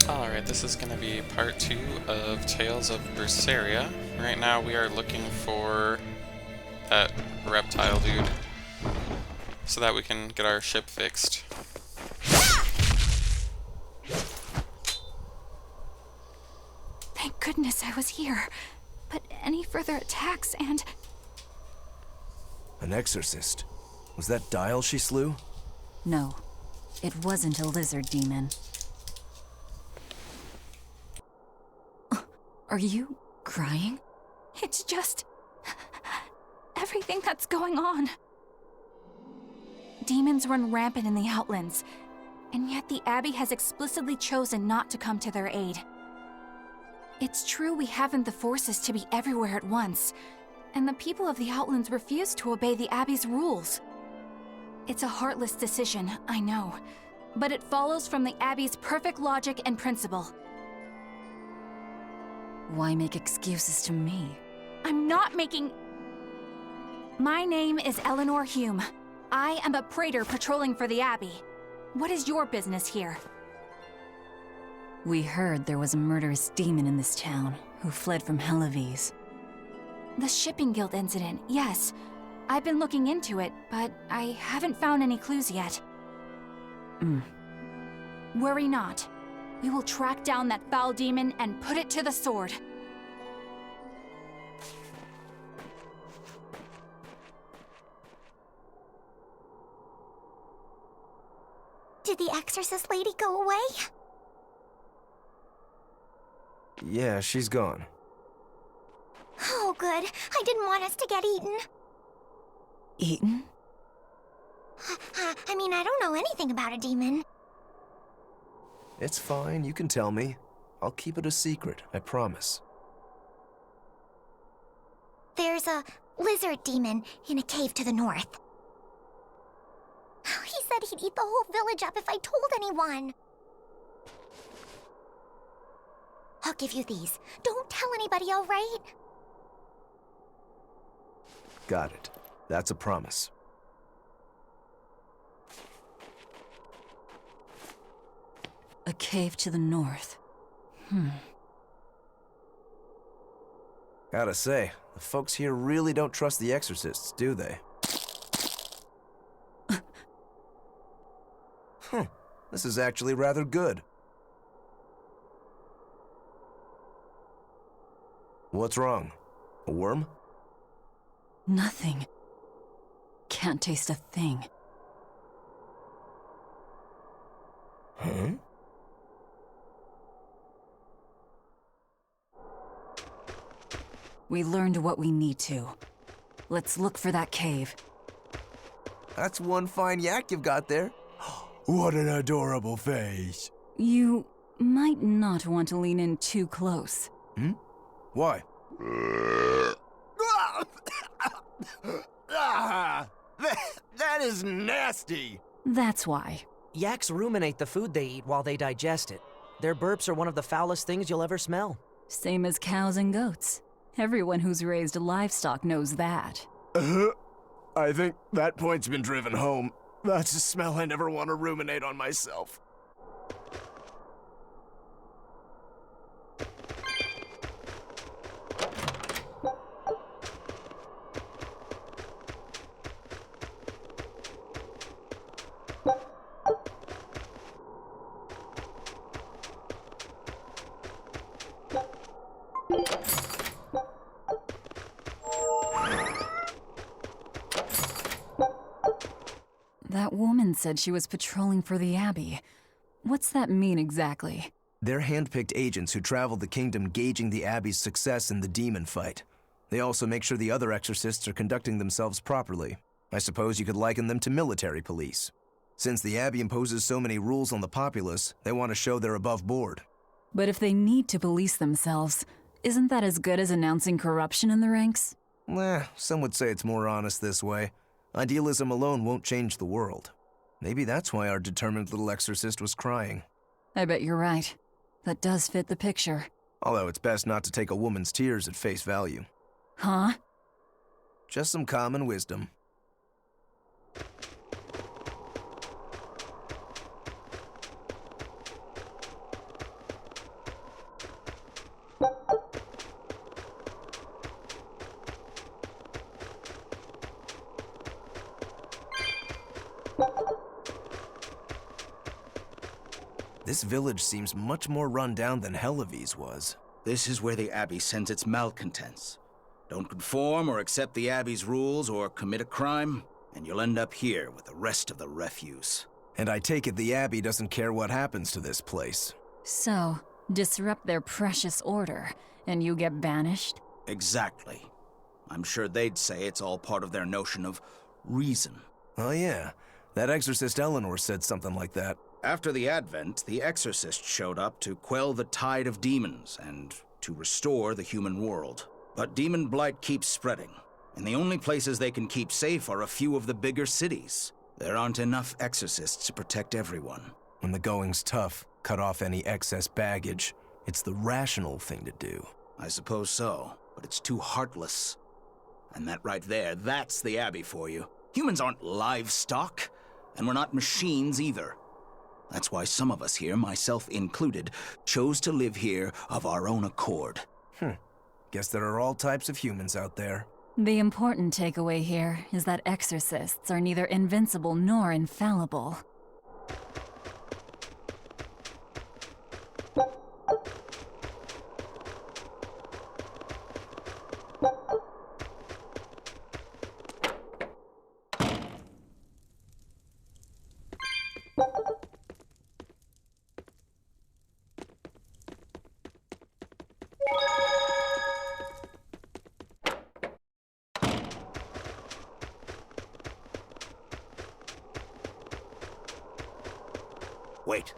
Alright, this is going to be part 2 of Tales of Berseria. Right now we are looking for that reptile dude so that we can get our ship fixed. Thank goodness I was here. But any further attacks and... An exorcist? Was that Dial she slew? No, it wasn't a lizard demon. Are you crying? It's just... everything that's going on. Demons run rampant in the Outlands, and yet the Abbey has explicitly chosen not to come to their aid. It's true we haven't the forces to be everywhere at once, and the people of the Outlands refuse to obey the Abbey's rules. It's a heartless decision, I know, but it follows from the Abbey's perfect logic and principle. Why make excuses to me? I'm not making... My name is Eleanor Hume. I am a praetor patrolling for the Abbey. What is your business here? We heard there was a murderous demon in this town who fled from Helives. The Shipping Guild incident, yes. I've been looking into it, but I haven't found any clues yet. Worry not. We will track down that foul demon and put it to the sword. Did the exorcist lady go away? Yeah, she's gone. Oh, good. I didn't want us to get eaten. Eaten? I mean, I don't know anything about a demon. It's fine, you can tell me. I'll keep it a secret, I promise. There's a lizard demon in a cave to the north. He said he'd eat the whole village up if I told anyone. I'll give you these. Don't tell anybody, all right? Got it. That's a promise. A cave to the north. Gotta say, the folks here really don't trust the exorcists, do they? This is actually rather good. What's wrong? A worm? Nothing. Can't taste a thing. Huh? We learned what we need to. Let's look for that cave. That's one fine yak you've got there. What an adorable face. You might not want to lean in too close. Why? That is nasty! That's why. Yaks ruminate the food they eat while they digest it. Their burps are one of the foulest things you'll ever smell. Same as cows and goats. Everyone who's raised livestock knows that. I think that point's been driven home. That's a smell I never want to ruminate on myself. That woman said she was patrolling for the Abbey. What's that mean exactly? They're handpicked agents who travel the kingdom gauging the Abbey's success in the demon fight. They also make sure the other exorcists are conducting themselves properly. I suppose you could liken them to military police. Since the Abbey imposes so many rules on the populace, they want to show they're above board. But if they need to police themselves, isn't that as good as announcing corruption in the ranks? Some would say it's more honest this way. Idealism alone won't change the world. Maybe that's why our determined little exorcist was crying. I bet you're right. That does fit the picture. Although it's best not to take a woman's tears at face value. Huh? Just some common wisdom. This village seems much more run down than Helavi's was. This is where the Abbey sends its malcontents. Don't conform or accept the Abbey's rules or commit a crime, and you'll end up here with the rest of the refuse. And I take it the Abbey doesn't care what happens to this place. So, disrupt their precious order, and you get banished? Exactly. I'm sure they'd say it's all part of their notion of reason. Oh yeah, that exorcist Eleanor said something like that. After the Advent, the Exorcist showed up to quell the tide of demons and to restore the human world. But demon blight keeps spreading, and the only places they can keep safe are a few of the bigger cities. There aren't enough exorcists to protect everyone. When the going's tough, cut off any excess baggage. It's the rational thing to do. I suppose so, but it's too heartless. And that right there, that's the Abbey for you. Humans aren't livestock, and we're not machines either. That's why some of us here, myself included, chose to live here of our own accord. Guess there are all types of humans out there. The important takeaway here is that exorcists are neither invincible nor infallible. Wait,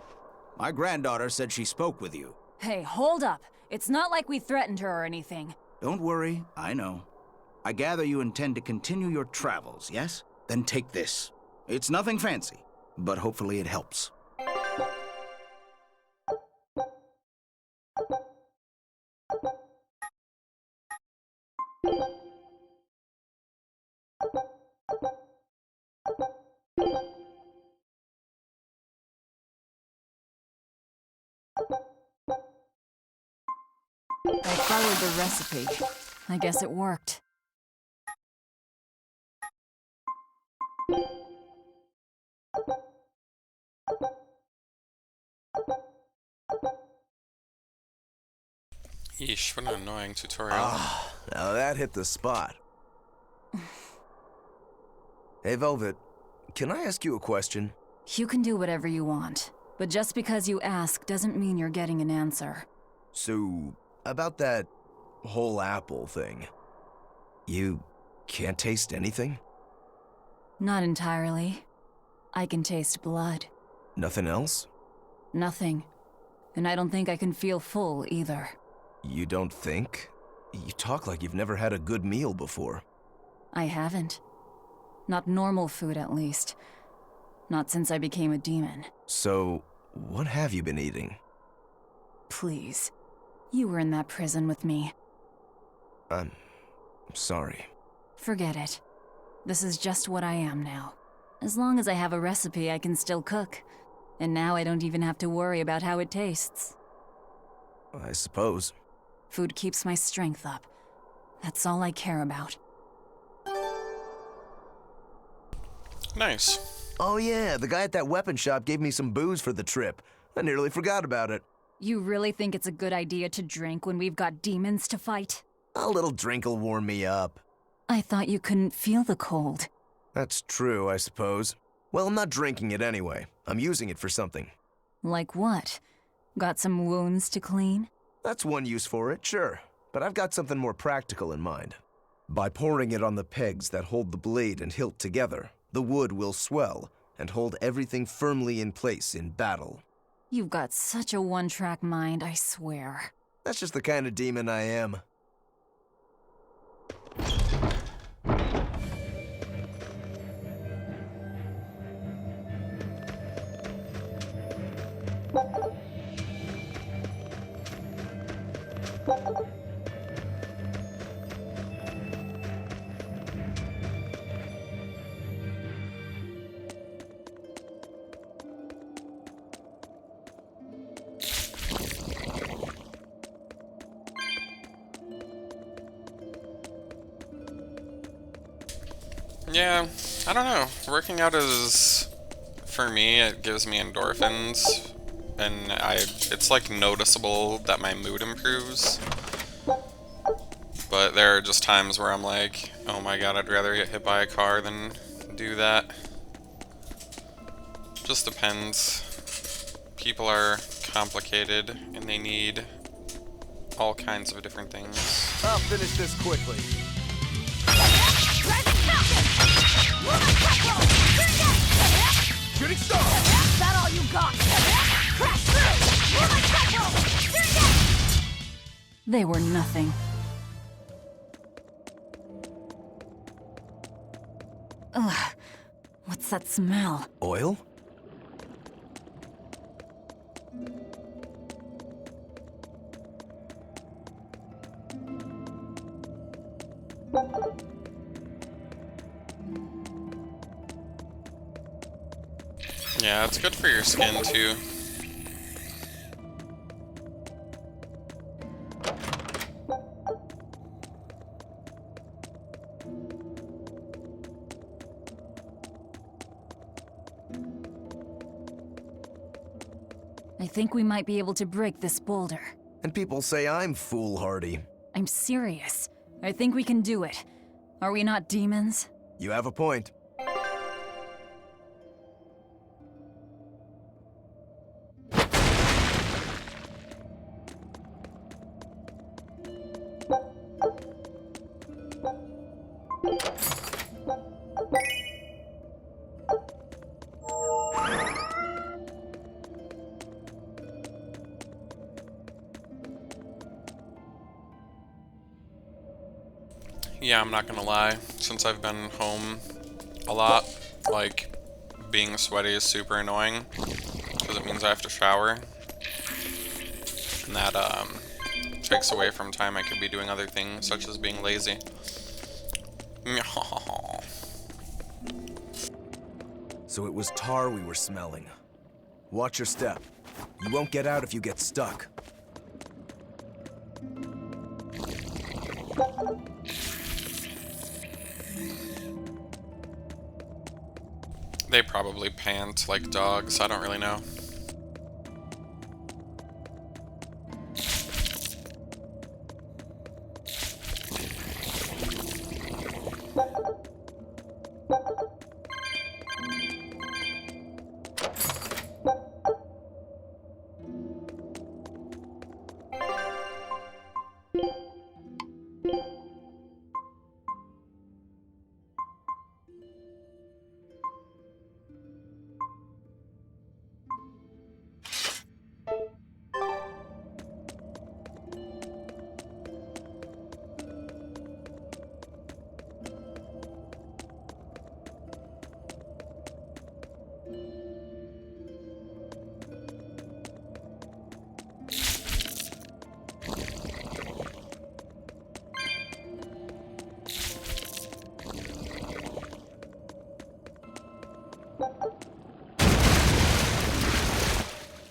my granddaughter said she spoke with you. Hey, hold up. It's not like we threatened her or anything. Don't worry, I know. I gather you intend to continue your travels, yes? Then take this. It's nothing fancy, but hopefully it helps. I followed the recipe. I guess it worked. Yeesh, what an annoying tutorial. Now that hit the spot. Hey, Velvet, can I ask you a question? You can do whatever you want, but just because you ask doesn't mean you're getting an answer. So, about that whole apple thing, you can't taste anything? Not entirely. I can taste blood. Nothing else? Nothing. And I don't think I can feel full either. You don't think? You talk like you've never had a good meal before. I haven't. Not normal food, at least. Not since I became a demon. So, what have you been eating? Please. You were in that prison with me. I'm sorry. Forget it. This is just what I am now. As long as I have a recipe, I can still cook. And now I don't even have to worry about how it tastes. I suppose. Food keeps my strength up. That's all I care about. Nice. Oh yeah, the guy at that weapon shop gave me some booze for the trip. I nearly forgot about it. You really think it's a good idea to drink when we've got demons to fight? A little drink'll warm me up. I thought you couldn't feel the cold. That's true, I suppose. Well, I'm not drinking it anyway. I'm using it for something. Like what? Got some wounds to clean? That's one use for it, sure. But I've got something more practical in mind. By pouring it on the pegs that hold the blade and hilt together, the wood will swell and hold everything firmly in place in battle. You've got such a one-track mind, I swear. That's just the kind of demon I am. Yeah, I don't know. Working out is, for me, it gives me endorphins. and it's like noticeable that my mood improves. But there are just times where I'm like, oh my god, I'd rather get hit by a car than do that. Just depends. People are complicated and they need all kinds of different things. I'll finish this quickly. Shooting star! That all you got? Crash through! They were nothing. Ugh. What's that smell? Oil? Yeah, it's good for your skin too. I think we might be able to break this boulder. And people say I'm foolhardy. I'm serious. I think we can do it. Are we not demons? You have a point. Yeah, I'm not gonna lie. Since I've been home a lot, like, being sweaty is super annoying because it means I have to shower. And that, takes away from time I could be doing other things, such as being lazy. So it was tar we were smelling. Watch your step. You won't get out if you get stuck. They probably pant like dogs, I don't really know.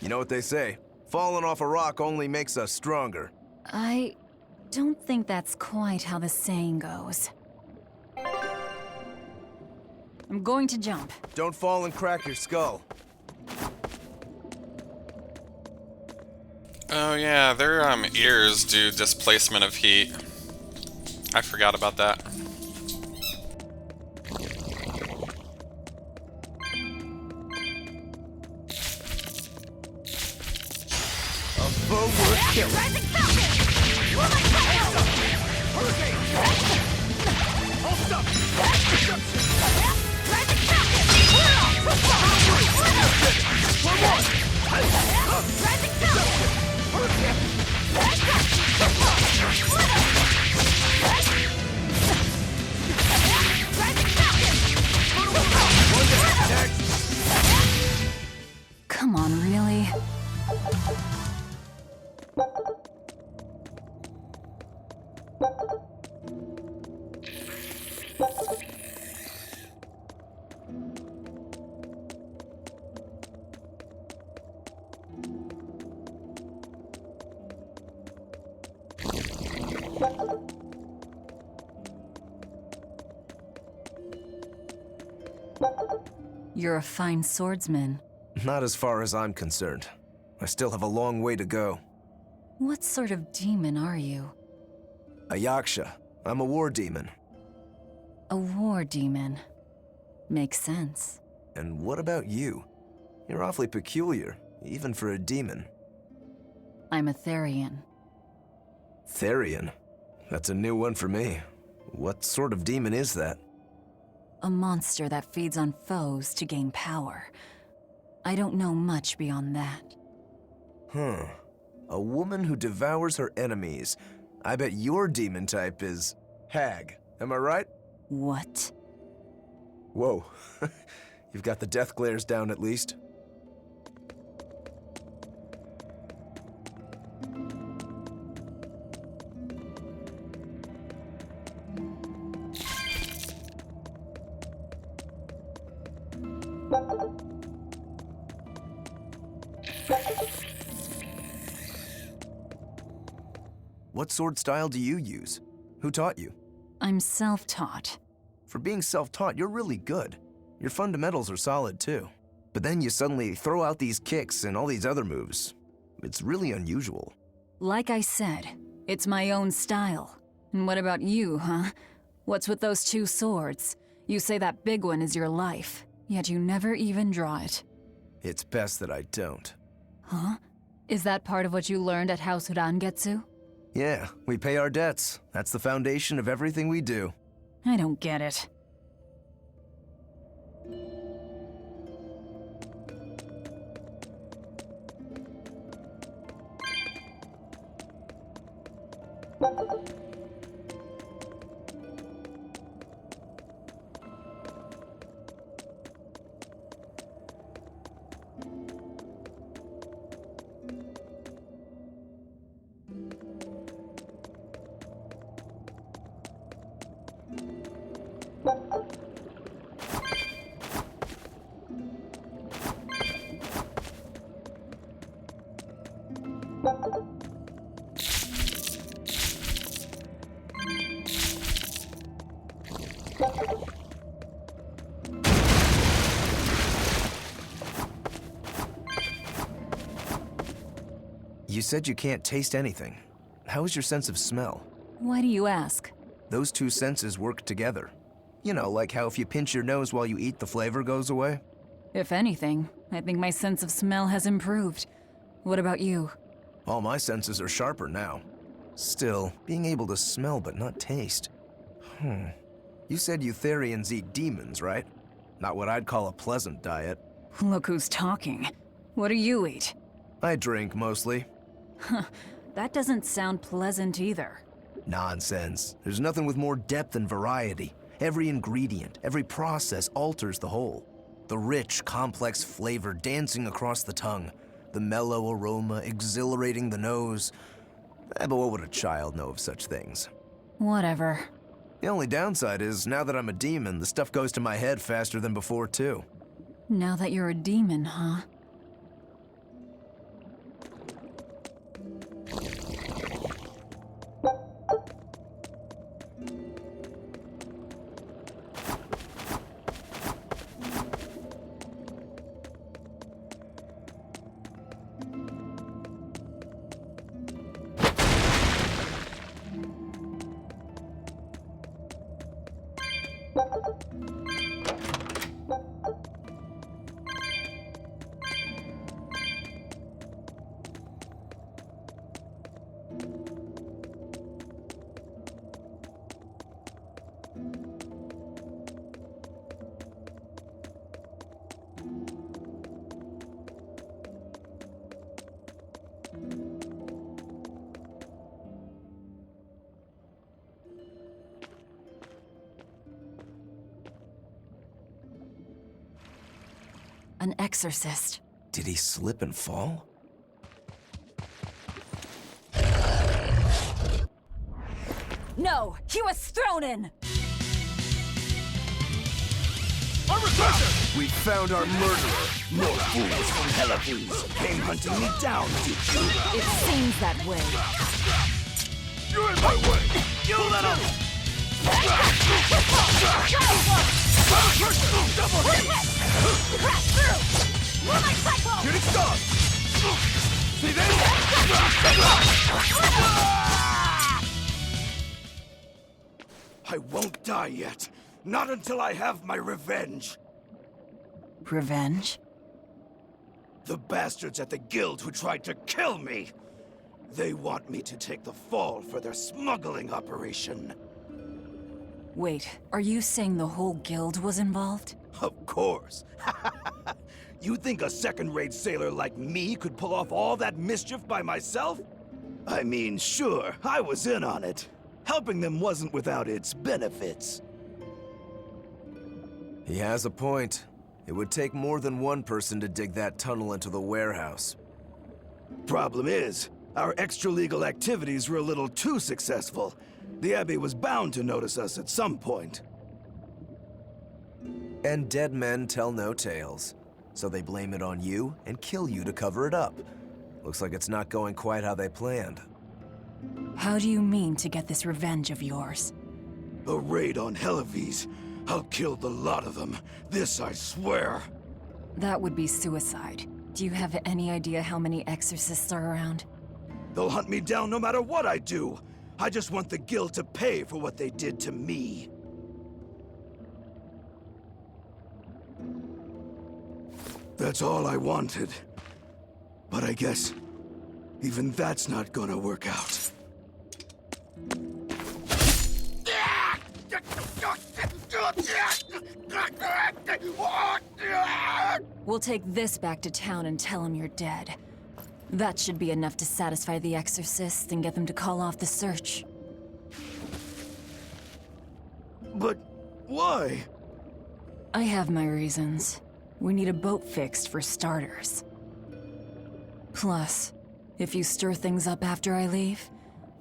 You know what they say? Falling off a rock only makes us stronger. I don't think that's quite how the saying goes. I'm going to jump. Don't fall and crack your skull. Oh yeah, their ears do displacement of heat. I forgot about that. Forward kill. Hold up. Come on, really? You're a fine swordsman. Not as far as I'm concerned. I still have a long way to go. What sort of demon are you? A Yaksha. I'm a war demon. A war demon. Makes sense. And what about you? You're awfully peculiar, even for a demon. I'm a Therian. Therian? That's a new one for me. What sort of demon is that? A monster that feeds on foes to gain power. I don't know much beyond that. Huh. A woman who devours her enemies. I bet your demon type is hag. Am I right? What? Whoa. You've got the death glares down at least. What sword style do you use? Who taught you? I'm self-taught. For being self-taught, you're really good. Your fundamentals are solid too. But then you suddenly throw out these kicks and all these other moves. It's really unusual. Like I said, it's my own style. And what about you, huh? What's with those two swords? You say that big one is your life, yet you never even draw it. It's best that I don't. Huh? Is that part of what you learned at House Urangetsu? Yeah, we pay our debts. That's the foundation of everything we do. I don't get it. You said you can't taste anything. How is your sense of smell? Why do you ask? Those two senses work together. You know, like how if you pinch your nose while you eat, the flavor goes away? If anything, I think my sense of smell has improved. What about you? All my senses are sharper now. Still, being able to smell but not taste. You said you Therians eat demons, right? Not what I'd call a pleasant diet. Look who's talking. What do you eat? I drink, mostly. That doesn't sound pleasant either. Nonsense. There's nothing with more depth and variety. Every ingredient, every process alters the whole. The rich, complex flavor dancing across the tongue. The mellow aroma exhilarating the nose. But what would a child know of such things? Whatever. The only downside is, now that I'm a demon, the stuff goes to my head faster than before, too. Now that you're a demon, huh? An exorcist. Did he slip and fall? No! He was thrown in! We found our murderer. More fools from Hellapes came hunting me down, did you? It seems that way. You're in my way! You little... Double hit! Crash through! Moonlight cycle! Getting stuck! See this? I won't die yet. Not until I have my revenge. Revenge? The bastards at the guild who tried to kill me. They want me to take the fall for their smuggling operation. Wait, are you saying the whole guild was involved? Of course. You think a second-rate sailor like me could pull off all that mischief by myself? I mean, sure, I was in on it. Helping them wasn't without its benefits. He has a point. It would take more than one person to dig that tunnel into the warehouse. Problem is, our extra-legal activities were a little too successful. The Abbey was bound to notice us at some point. And dead men tell no tales. So they blame it on you and kill you to cover it up. Looks like it's not going quite how they planned. How do you mean to get this revenge of yours? A raid on Helives. I'll kill the lot of them. This I swear. That would be suicide. Do you have any idea how many exorcists are around? They'll hunt me down no matter what I do. I just want the guild to pay for what they did to me. That's all I wanted. But I guess even that's not gonna work out. We'll take this back to town and tell him you're dead. That should be enough to satisfy the exorcists and get them to call off the search. But why? I have my reasons. We need a boat fixed for starters. Plus, if you stir things up after I leave,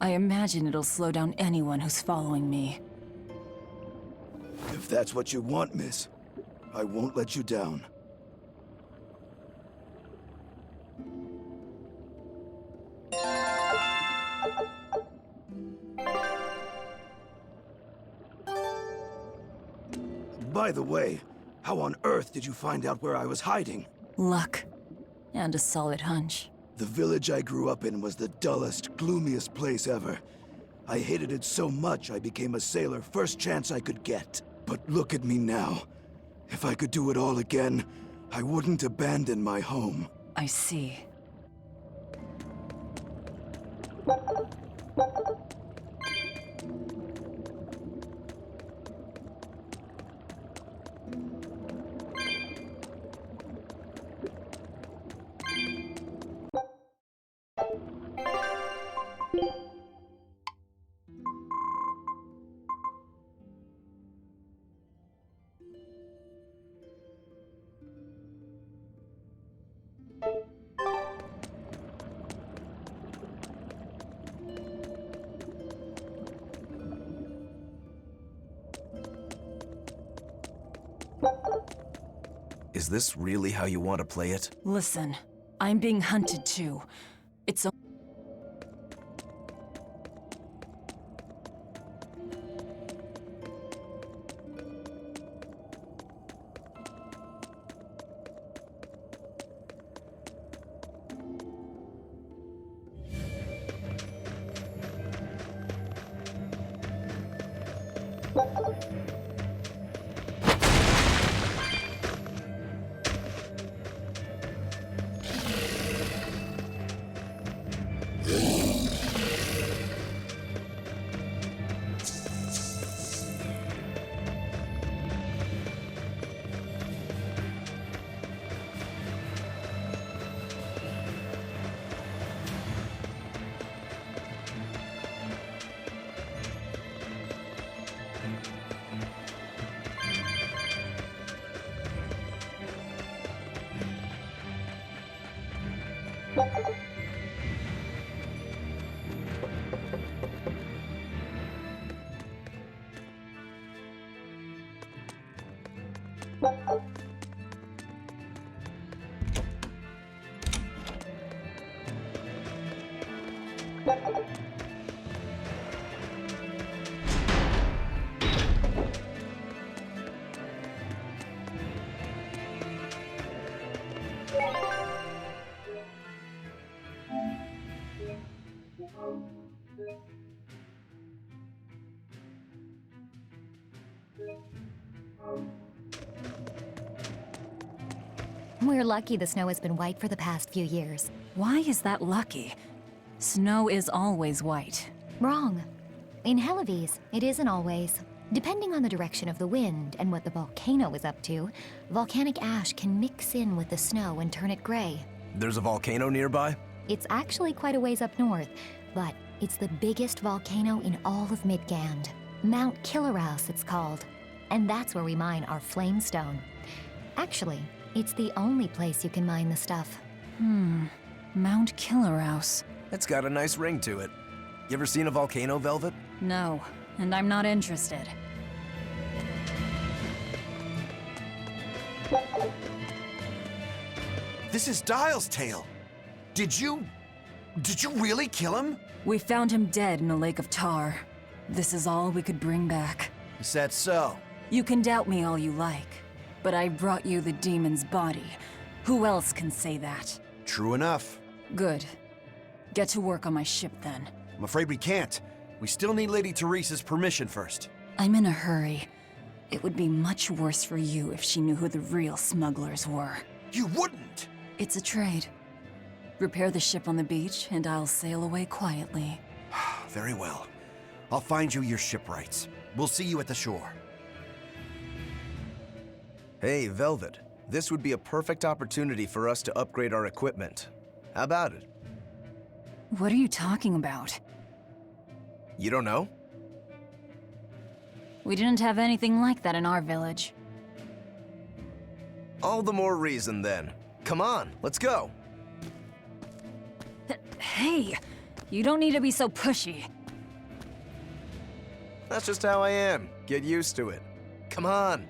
I imagine it'll slow down anyone who's following me. If that's what you want, miss, I won't let you down. By the way, how on earth did you find out where I was hiding? Luck. And a solid hunch. The village I grew up in was the dullest, gloomiest place ever. I hated it so much I became a sailor first chance I could get. But look at me now. If I could do it all again, I wouldn't abandon my home. I see. Is this really how you want to play it? Listen, I'm being hunted too. It's a We're lucky the snow has been white for the past few years. Why is that lucky? Snow is always white. Wrong. In Helives, it isn't always. Depending on the direction of the wind and what the volcano is up to, volcanic ash can mix in with the snow and turn it gray. There's a volcano nearby? It's actually quite a ways up north, but it's the biggest volcano in all of Midgand. Mount Killerhouse, it's called. And that's where we mine our flamestone. Actually, it's the only place you can mine the stuff. Mount Killerhouse. It's got a nice ring to it. You ever seen a volcano, Velvet? No, and I'm not interested. This is Dial's tale. Did you really kill him? We found him dead in a lake of tar. This is all we could bring back. Is that so? You can doubt me all you like, but I brought you the demon's body. Who else can say that? True enough. Good. Get to work on my ship then. I'm afraid we can't. We still need Lady Teresa's permission first. I'm in a hurry. It would be much worse for you if she knew who the real smugglers were. You wouldn't! It's a trade. Repair the ship on the beach, and I'll sail away quietly. Very well. I'll find you your shipwrights. We'll see you at the shore. Hey, Velvet. This would be a perfect opportunity for us to upgrade our equipment. How about it? What are you talking about? You don't know? We didn't have anything like that in our village. All the more reason, then. Come on, let's go. Hey, you don't need to be so pushy. That's just how I am. Get used to it. Come on.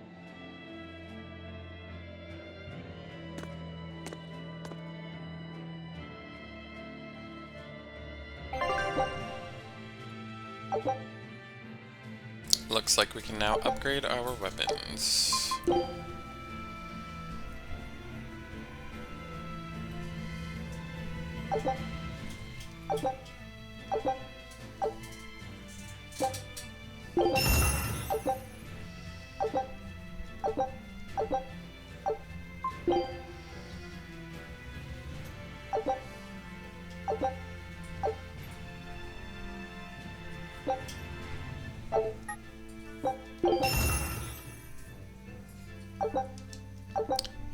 Looks like we can now upgrade our weapons.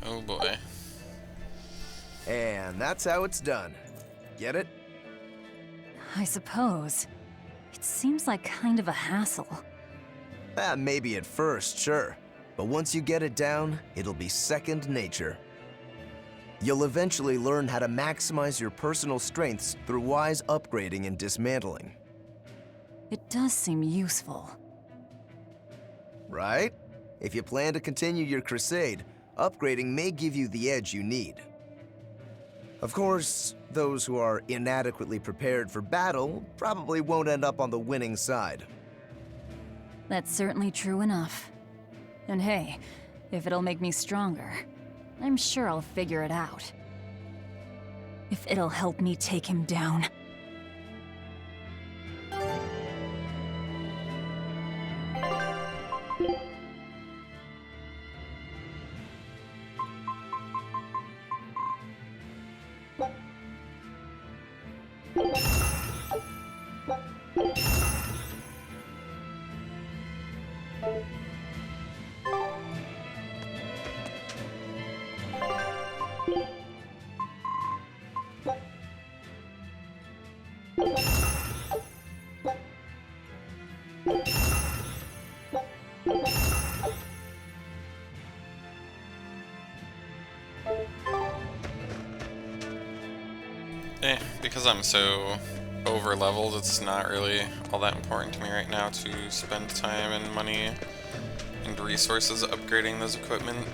Oh boy. And that's how it's done. Get it? I suppose. It seems like kind of a hassle. Maybe at first, sure. But once you get it down, it'll be second nature. You'll eventually learn how to maximize your personal strengths through wise upgrading and dismantling. It does seem useful. Right? If you plan to continue your crusade, upgrading may give you the edge you need. Of course, those who are inadequately prepared for battle probably won't end up on the winning side. That's certainly true enough. And hey, if it'll make me stronger, I'm sure I'll figure it out. If it'll help me take him down. Because I'm so over-leveled, it's not really all that important to me right now to spend time and money and resources upgrading those equipment.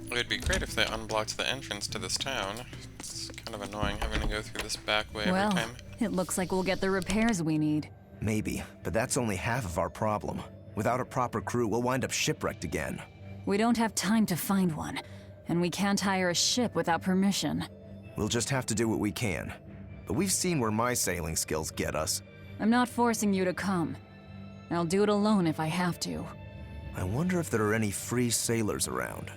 It would be great if they unblocked the entrance to this town. It's kind of annoying having to go through this back way every time. It looks like we'll get the repairs we need. Maybe, but that's only half of our problem. Without a proper crew, we'll wind up shipwrecked again. We don't have time to find one, and we can't hire a ship without permission. We'll just have to do what we can. But we've seen where my sailing skills get us. I'm not forcing you to come. I'll do it alone if I have to. I wonder if there are any free sailors around.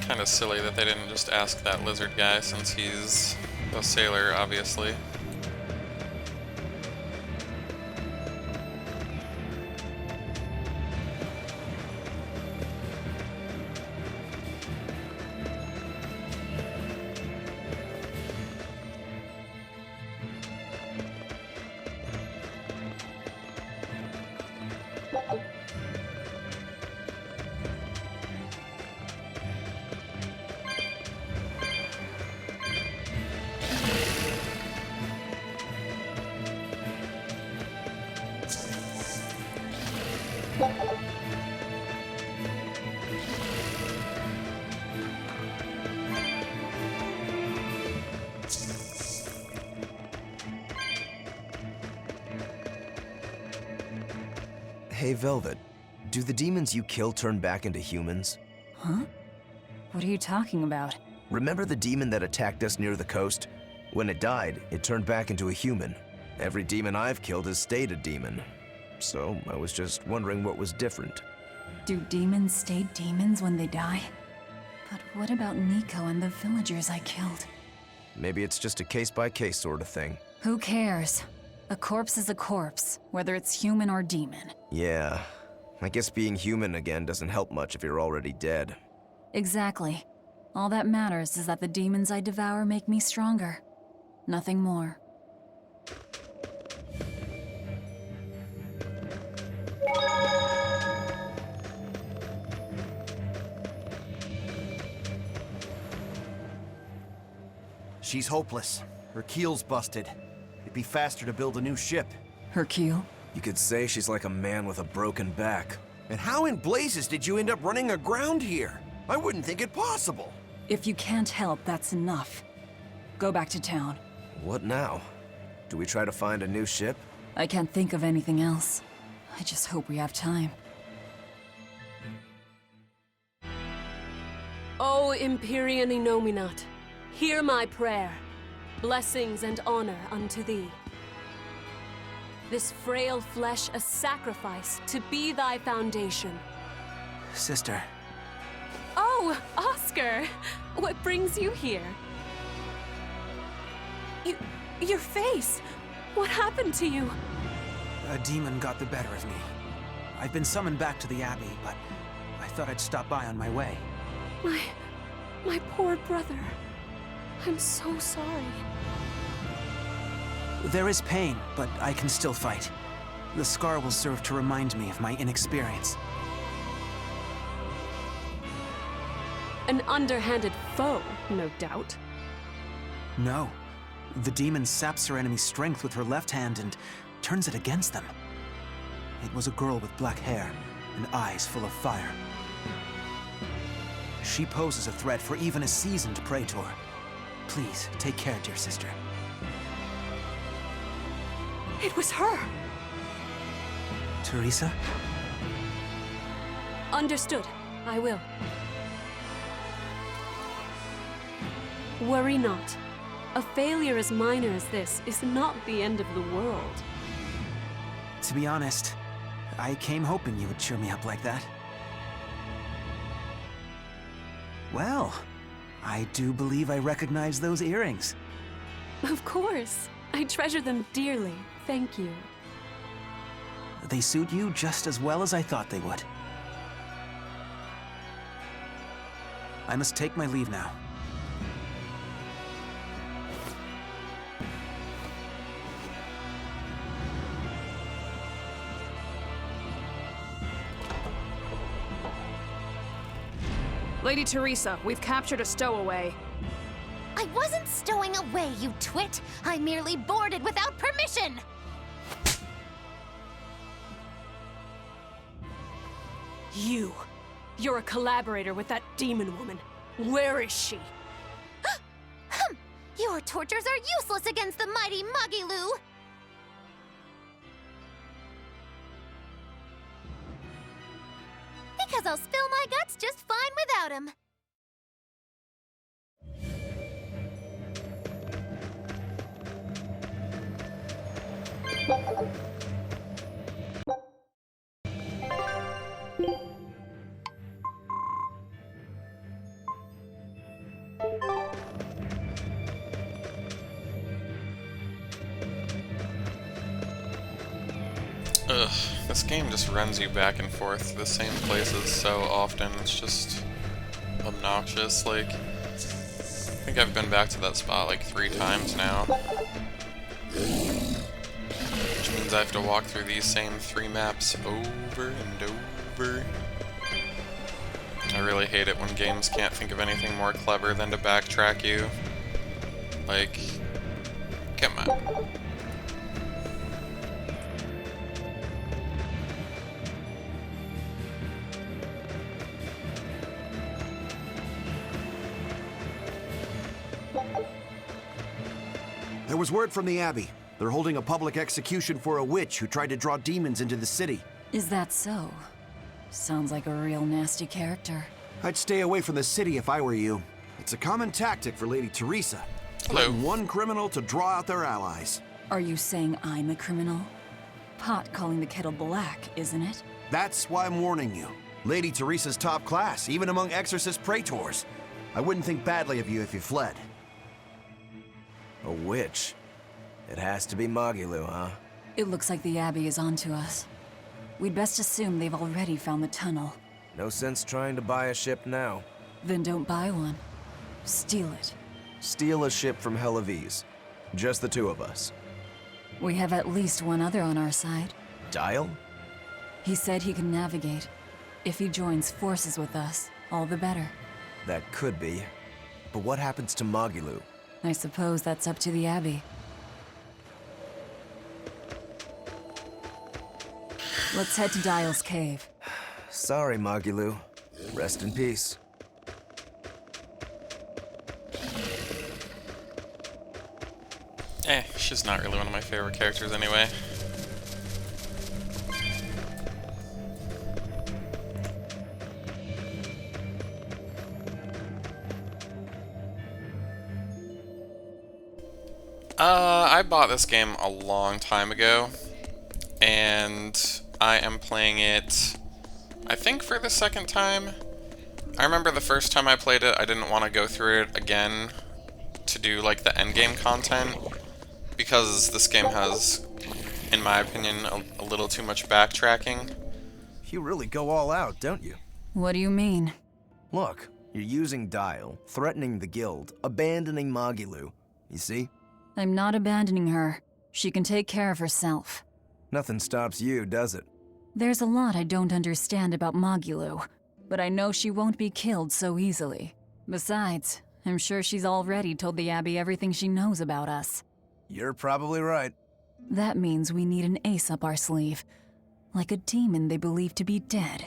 Kind of silly that they didn't just ask that lizard guy since he's a sailor, obviously. Hey, Velvet. Do the demons you kill turn back into humans? Huh? What are you talking about? Remember the demon that attacked us near the coast? When it died, it turned back into a human. Every demon I've killed has stayed a demon. So I was just wondering what was different. Do demons stay demons when they die? But what about Nico and the villagers I killed? Maybe it's just a case-by-case sort of thing. Who cares? A corpse is a corpse, whether it's human or demon. Yeah, I guess being human again doesn't help much if you're already dead. Exactly. All that matters is that the demons I devour make me stronger. Nothing more. She's hopeless. Her keel's busted. It'd be faster to build a new ship. Her keel? You could say she's like a man with a broken back. And how in blazes did you end up running aground here? I wouldn't think it possible. If you can't help, that's enough. Go back to town. What now? Do we try to find a new ship? I can't think of anything else. I just hope we have time. O Empyrean Inominat, hear my prayer. Blessings and honor unto thee. This frail flesh a sacrifice to be thy foundation. Sister. Oh, Oscar! What brings you here? Your face! What happened to you? A demon got the better of me. I've been summoned back to the Abbey, but I thought I'd stop by on my way. My poor brother. I'm so sorry. There is pain, but I can still fight. The scar will serve to remind me of my inexperience. An underhanded foe, no doubt. No. The demon saps her enemy's strength with her left hand and turns it against them. It was a girl with black hair and eyes full of fire. She poses a threat for even a seasoned praetor. Please, take care, dear sister. It was her! Teresa? Understood. I will. Worry not. A failure as minor as this is not the end of the world. To be honest, I came hoping you would cheer me up like that. Well, I do believe I recognize those earrings. Of course. I treasure them dearly. Thank you. They suit you just as well as I thought they would. I must take my leave now. Lady Teresa, we've captured a stowaway. I wasn't stowing away, you twit. I merely boarded without permission. You're a collaborator with that demon woman. Where is she? Your tortures are useless against the mighty Magilu! Because I'll spill my guts just fine without him. Ugh, this game just runs you back and forth to the same places so often. It's just obnoxious. Like, I think I've been back to that spot like 3 times now. Which means I have to walk through these same 3 maps over and over. I really hate it when games can't think of anything more clever than to backtrack you. Like, come on. There was word from the Abbey. They're holding a public execution for a witch who tried to draw demons into the city. Is that so? Sounds like a real nasty character. I'd stay away from the city if I were you. It's a common tactic for Lady Teresa. Hello. Threaten one criminal to draw out their allies. Are you saying I'm a criminal? Pot calling the kettle black, isn't it? That's why I'm warning you. Lady Teresa's top class, even among exorcist praetors. I wouldn't think badly of you if you fled. A witch? It has to be Magilu, huh? It looks like the Abbey is onto us. We'd best assume they've already found the tunnel. No sense trying to buy a ship now. Then don't buy one. Steal it. Steal a ship from Helavis. Just the 2 of us. We have at least one other on our side. Dial? He said he can navigate. If he joins forces with us, all the better. That could be. But what happens to Magilu? I suppose that's up to the Abbey. Let's head to Dial's cave. Sorry, Magilu. Rest in peace. She's not really one of my favorite characters anyway. I bought this game a long time ago, and I am playing it, I think, for the 2nd time. I remember the first time I played it, I didn't want to go through it again to do, like, the endgame content, because this game has, in my opinion, a little too much backtracking. You really go all out, don't you? What do you mean? Look, you're using Dial, threatening the guild, abandoning Magilu. You see? I'm not abandoning her. She can take care of herself. Nothing stops you, does it? There's a lot I don't understand about Magilu, but I know she won't be killed so easily. Besides, I'm sure she's already told the Abbey everything she knows about us. You're probably right. That means we need an ace up our sleeve, like a demon they believe to be dead.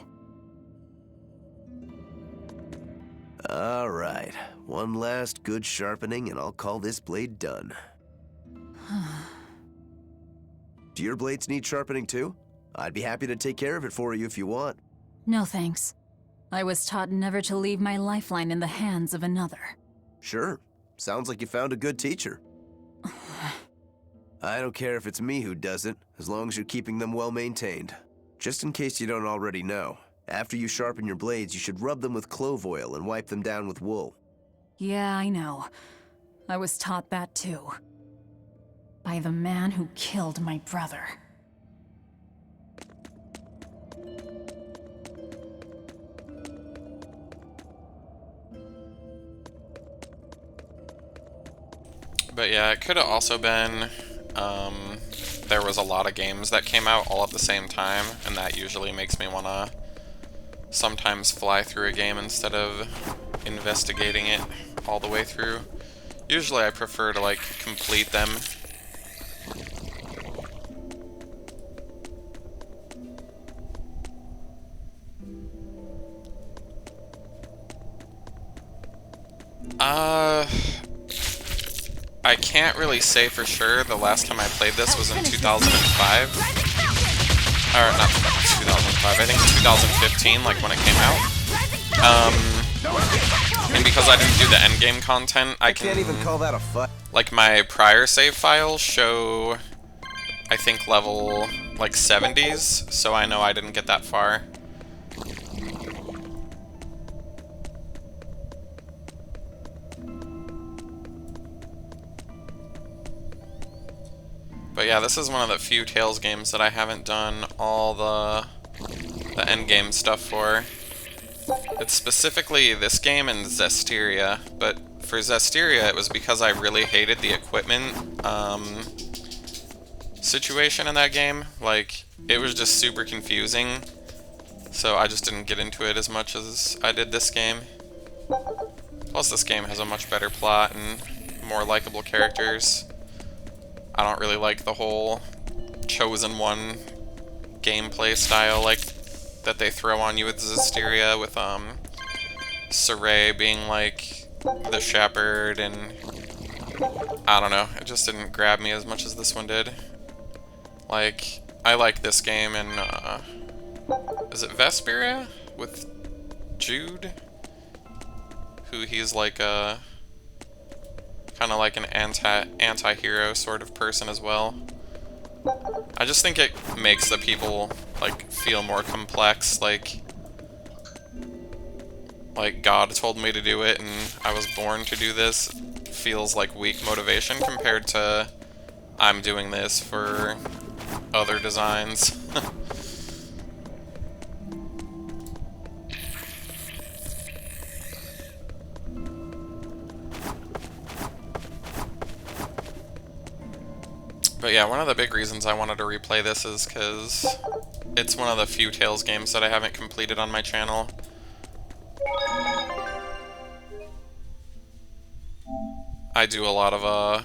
All right. One last good sharpening and I'll call this blade done. Do your blades need sharpening too? I'd be happy to take care of it for you if you want. No thanks. I was taught never to leave my lifeline in the hands of another. Sure. Sounds like you found a good teacher. I don't care if it's me who does it, as long as you're keeping them well maintained. Just in case you don't already know, after you sharpen your blades, you should rub them with clove oil and wipe them down with wool. Yeah, I know. I was taught that too. By the man who killed my brother. But yeah, it could have also been, there was a lot of games that came out all at the same time, and that usually makes me want to sometimes fly through a game instead of investigating it all the way through. Usually I prefer to, like, complete them. I can't really say for sure. The last time I played this was in 2005. Or not 2005, I think 2015, like when it came out. And because I didn't do the endgame content, I can't even call that a fight. like my prior save files show, I think level like 70s, so I know I didn't get that far. But yeah, this is one of the few Tales games that I haven't done all the endgame stuff for. It's specifically this game and Zestiria, but for Zestiria it was because I really hated the equipment situation in that game. Like, it was just super confusing, so I just didn't get into it as much as I did this game. Plus this game has a much better plot and more likable characters. I don't really like the whole Chosen One gameplay style like that they throw on you with Zestiria, with Saray being like the shepherd, and I don't know, it just didn't grab me as much as this one did. Like, I like this game, and is it Vesperia with Jude, who he's like a kind of like an anti-hero sort of person as well. I just think it makes the people like feel more complex, like God told me to do it and I was born to do this. Feels like weak motivation compared to I'm doing this for other designs. But yeah, one of the big reasons I wanted to replay this is because it's one of the few Tales games that I haven't completed on my channel. I do a lot of,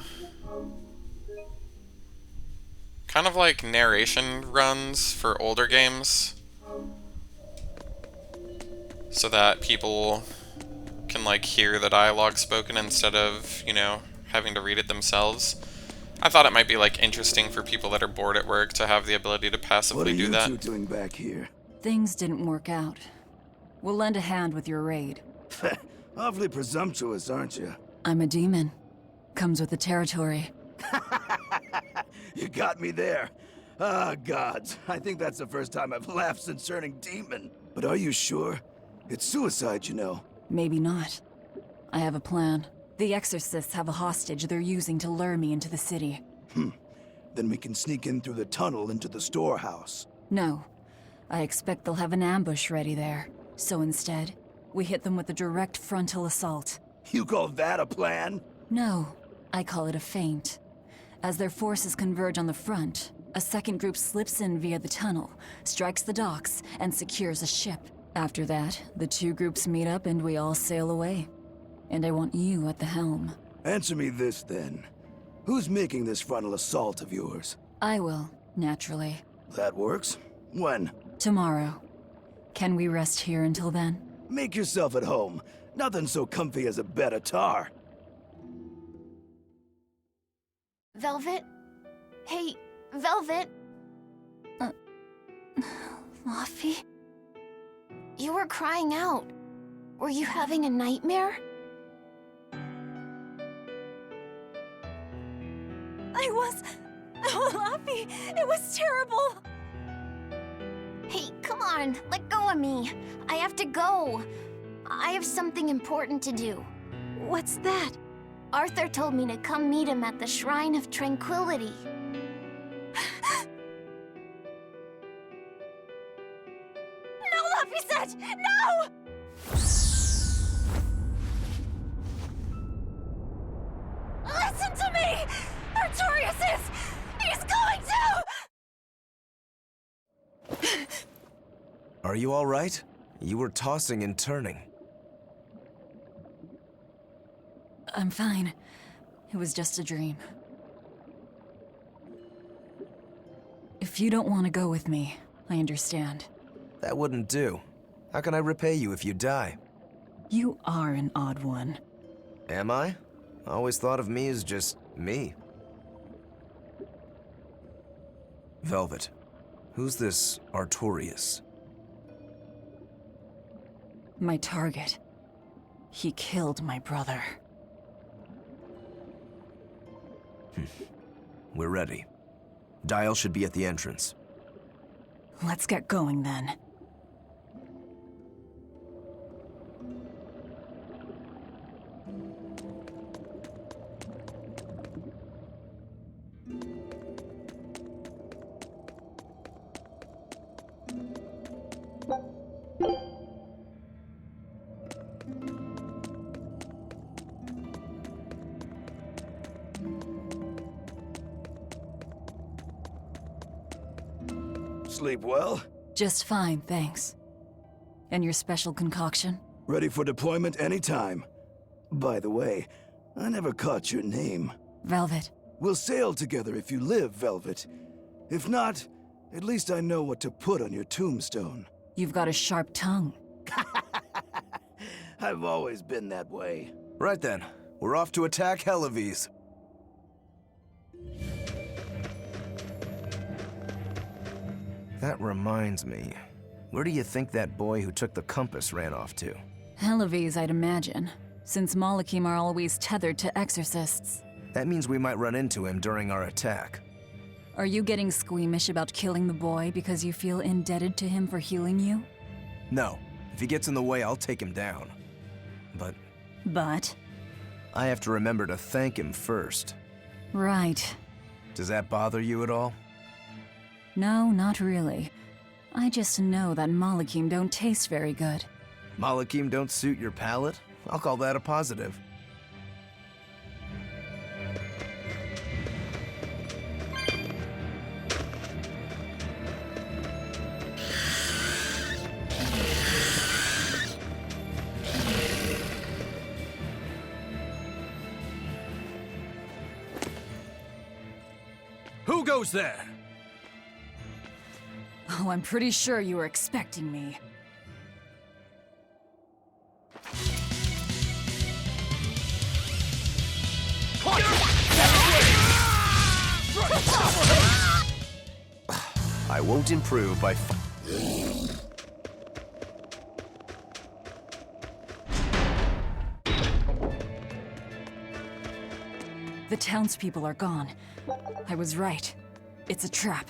kind of like narration runs for older games, so that people can like hear the dialogue spoken instead of, you know, having to read it themselves. I thought it might be like interesting for people that are bored at work to have the ability to passively do that. What are you two doing back here? Things didn't work out. We'll lend a hand with your raid. Awfully presumptuous, aren't you? I'm a demon. Comes with the territory. You got me there. Ah, gods. I think that's the first time I've laughed since turning demon. But are you sure? It's suicide, you know. Maybe not. I have a plan. The exorcists have a hostage they're using to lure me into the city. Then we can sneak in through the tunnel into the storehouse. No. I expect they'll have an ambush ready there. So instead, we hit them with a direct frontal assault. You call that a plan? No. I call it a feint. As their forces converge on the front, a second group slips in via the tunnel, strikes the docks, and secures a ship. After that, the two groups meet up and we all sail away. And I want you at the helm. Answer me this, then. Who's making this frontal assault of yours? I will, naturally. That works. When? Tomorrow. Can we rest here until then? Make yourself at home. Nothing so comfy as a bed of tar. Velvet? Hey, Velvet? Laffy? You were crying out. Were you having a nightmare? I was... Oh, Laffy, it was terrible! Hey, come on, let go of me. I have to go. I have something important to do. What's that? Arthur told me to come meet him at the Shrine of Tranquility. No, Laffy said! No! Listen to me! Artorius is... He's going to... Are you all right? You were tossing and turning. I'm fine. It was just a dream. If you don't want to go with me, I understand. That wouldn't do. How can I repay you if you die? You are an odd one. Am I? I always thought of me as just me. Velvet, who's this Artorias? My target. He killed my brother. We're ready. Dial should be at the entrance. Let's get going then. Sleep well? Just fine, thanks. And your special concoction? Ready for deployment anytime. By the way, I never caught your name. Velvet. We'll sail together if you live, Velvet. If not, at least I know what to put on your tombstone. You've got a sharp tongue. I've always been that way. Right then, we're off to attack Helives. That reminds me. Where do you think that boy who took the compass ran off to? Helives, I'd imagine, since Malakim are always tethered to exorcists. That means we might run into him during our attack. Are you getting squeamish about killing the boy because you feel indebted to him for healing you? No. If he gets in the way, I'll take him down. But? I have to remember to thank him first. Right. Does that bother you at all? No, not really. I just know that Malakim don't taste very good. Malakim don't suit your palate? I'll call that a positive. Who goes there? Oh, I'm pretty sure you were expecting me. I won't improve by The townspeople are gone. I was right. It's a trap.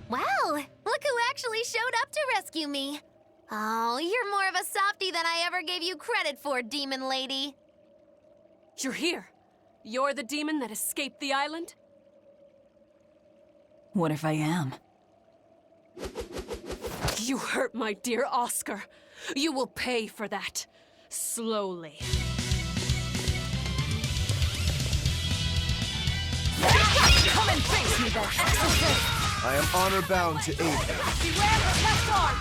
Wow, look who actually showed up to rescue me. Oh, you're more of a softie than I ever gave you credit for, demon lady. You're here. You're the demon that escaped the island? What if I am? You hurt my dear Oscar. You will pay for that. Slowly. Come and face me, then, exorcist! I am honor-bound to aid him. Beware the left arm!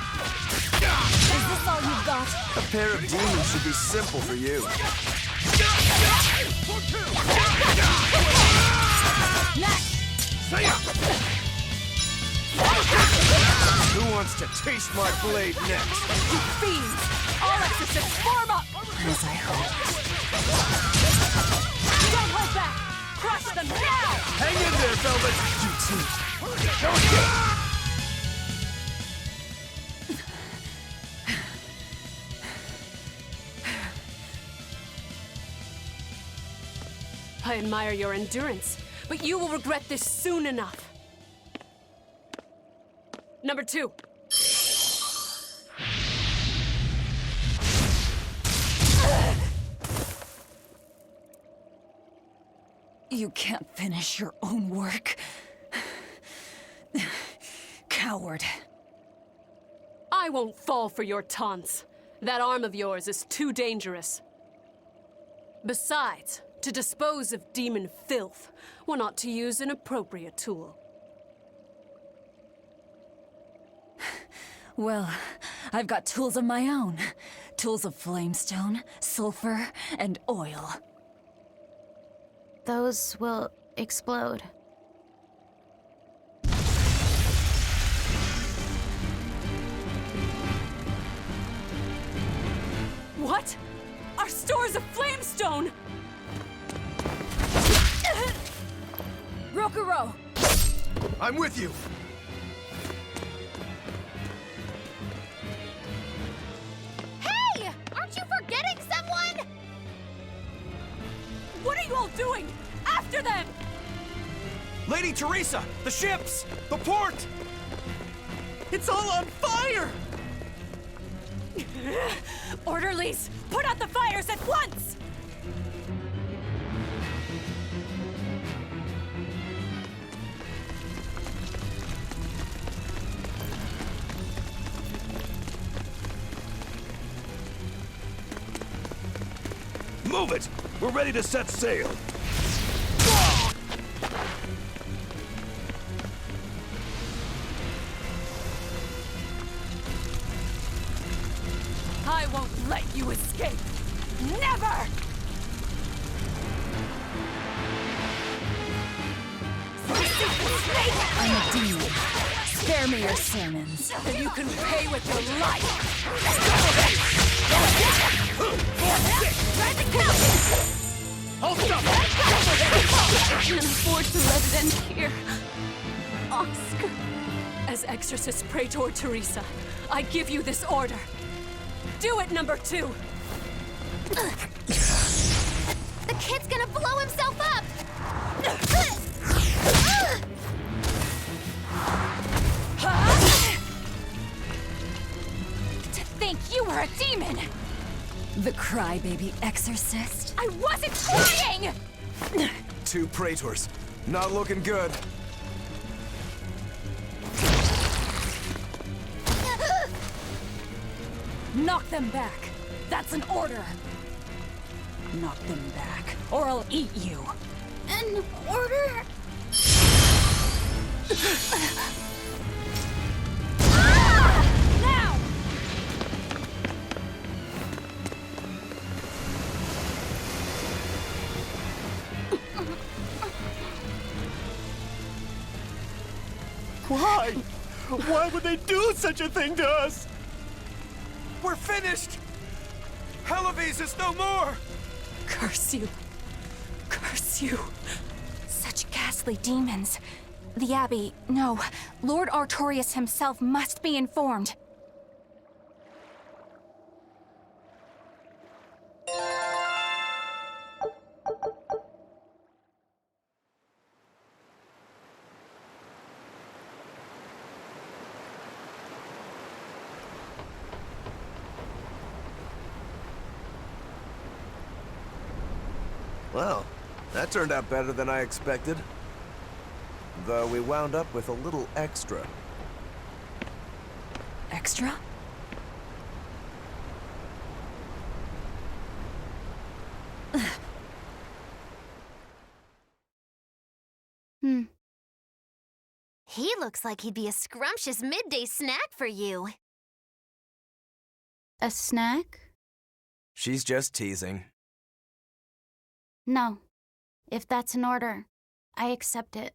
Is this all you've got? A pair of demons should be simple for you. Who wants to taste my blade next? You fiends! All exorcists form up! As I hoped. Don't hold back! Crush them now! Hang in there, Velvet! You too. I admire your endurance, but you will regret this soon enough. Number 2. You can't finish your own work. Coward. I won't fall for your taunts. That arm of yours is too dangerous. Besides, to dispose of demon filth, one ought to use an appropriate tool. Well, I've got tools of my own. Tools of flamestone, sulfur, and oil. Those will explode. What? Our stores of flamestone! Rokuro! I'm with you! Hey! Aren't you forgetting someone? What are you all doing? After them! Lady Teresa! The ships! The port! It's all on fire! Orderlies, put out the fires at once! Move it! We're ready to set sail. I won't let you escape! Never! I'm a demon. Spare me your sermons. And you can pay with your life! Hold up! I can't afford to let it end here. Oscar. As exorcists pray toward Teresa, I give you this order. Do it, number 2! The kid's gonna blow himself up! To think you were a demon! The crybaby exorcist? I wasn't crying! 2 praetors. Not looking good. Knock them back. That's an order. Knock them back, or I'll eat you. An order? Now! Why? Why would they do such a thing to us? We're finished! Helives is no more! Curse you. Curse you. Such ghastly demons. The Abbey, no. Lord Artorius himself must be informed. Well, that turned out better than I expected. Though we wound up with a little extra. Extra? He looks like he'd be a scrumptious midday snack for you. A snack? She's just teasing. No. If that's an order, I accept it.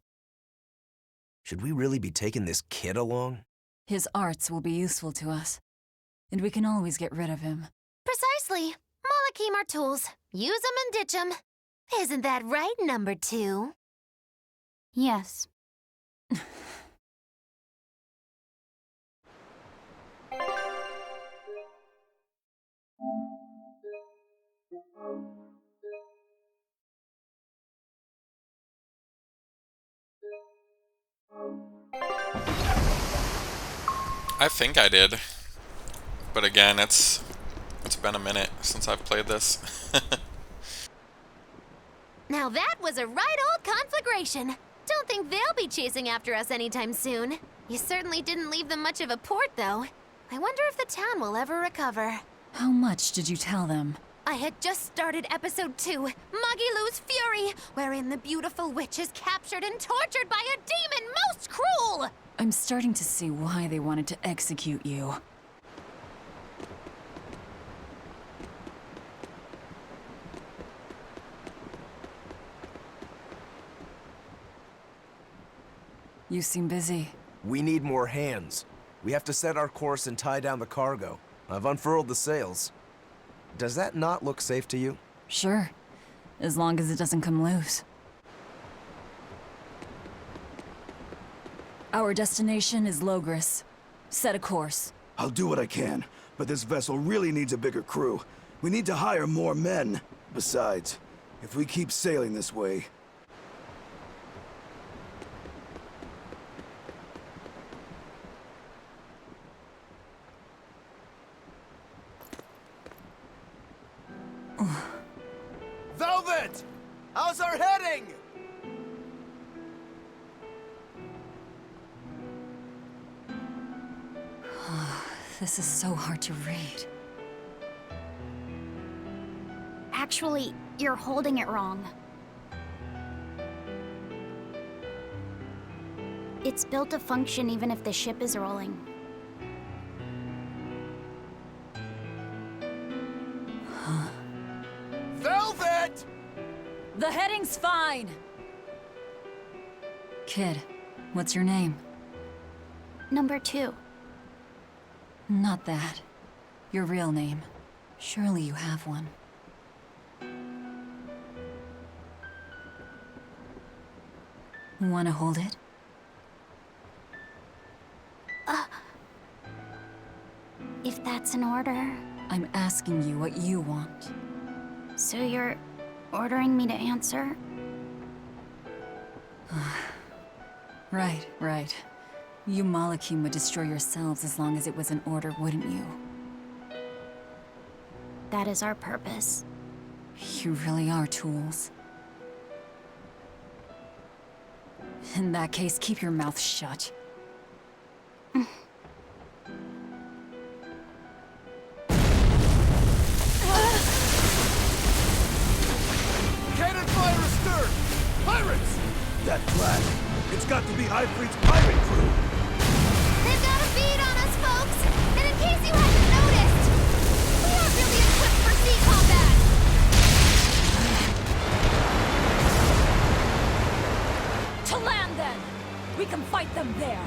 Should we really be taking this kid along? His arts will be useful to us. And we can always get rid of him. Precisely. Malachim are tools. Use them and ditch them. Isn't that right, number 2? Yes. I think I did. But again, it's been a minute since I've played this. Now that was a right old conflagration. Don't think they'll be chasing after us anytime soon. You certainly didn't leave them much of a port, though. I wonder if the town will ever recover. How much did you tell them? I had just started episode 2, Magilou's Fury, wherein the beautiful witch is captured and tortured by a demon most cruel! I'm starting to see why they wanted to execute you. You seem busy. We need more hands. We have to set our course and tie down the cargo. I've unfurled the sails. Does that not look safe to you? Sure, as long as it doesn't come loose. Our destination is Logris. Set a course. I'll do what I can, but this vessel really needs a bigger crew. We need to hire more men. Besides, if we keep sailing this way... Velvet! How's our heading? This is so hard to read. Actually, you're holding it wrong. It's built to function even if the ship is rolling. Velvet! The heading's fine! Kid, what's your name? Number 2. Not that. Your real name. Surely you have one. Wanna hold it? If that's an order. I'm asking you what you want. So you're ordering me to answer? Right. You Malakim would destroy yourselves as long as it was an order, wouldn't you? That is our purpose. You really are tools. In that case, keep your mouth shut. Cannon fire astern! Pirates! That flag! It's got to be Ifrit's pirate crew! They've got a bead on us, folks! And in case you hadn't noticed, we aren't really equipped for sea combat! To land, then! We can fight them there!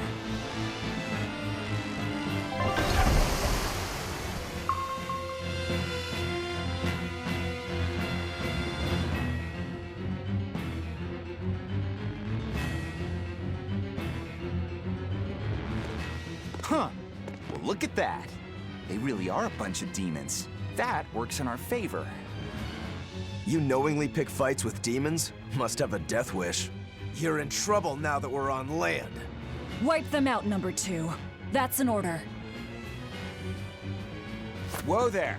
Huh. Well, look at that. They really are a bunch of demons. That works in our favor. You knowingly pick fights with demons? Must have a death wish. You're in trouble now that we're on land. Wipe them out, number 2. That's an order. Whoa there.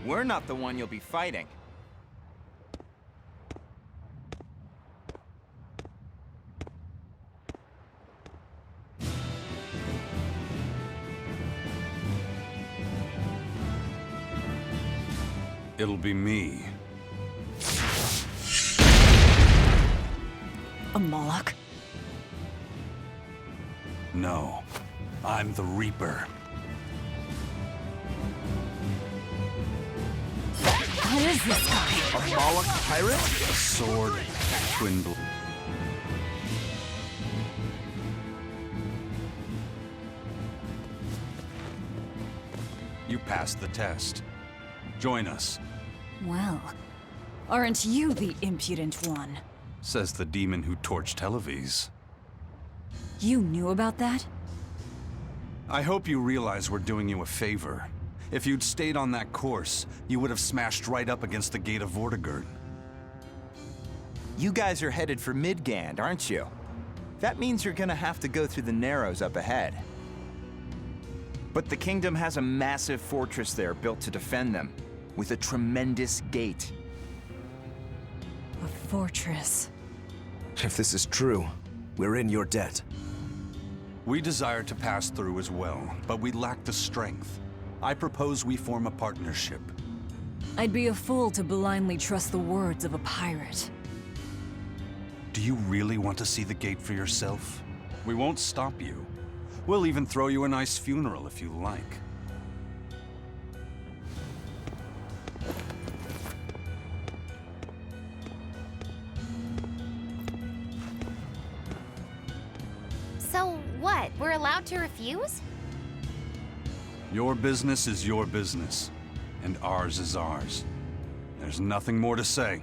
We're not the one you'll be fighting. It'll be me. A Moloch? No, I'm the Reaper. What is this guy? A Moloch pirate? A sword, twin blade. You passed the test. Join us, Well, aren't you the impudent one? says the demon who torched Televes. You knew about that? I hope you realize we're doing you a favor. If you'd stayed on that course, you would have smashed right up against the gate of Vortigern. You guys are headed for Midgand, aren't you? That means you're gonna have to go through the Narrows up ahead. But the kingdom has a massive fortress there built to defend them, with a tremendous gate. A fortress. If this is true, we're in your debt. We desire to pass through as well, but we lack the strength. I propose we form a partnership. I'd be a fool to blindly trust the words of a pirate. Do you really want to see the gate for yourself? We won't stop you. We'll even throw you a nice funeral if you like. So what? We're allowed to refuse? Your business is your business, and ours is ours. There's nothing more to say.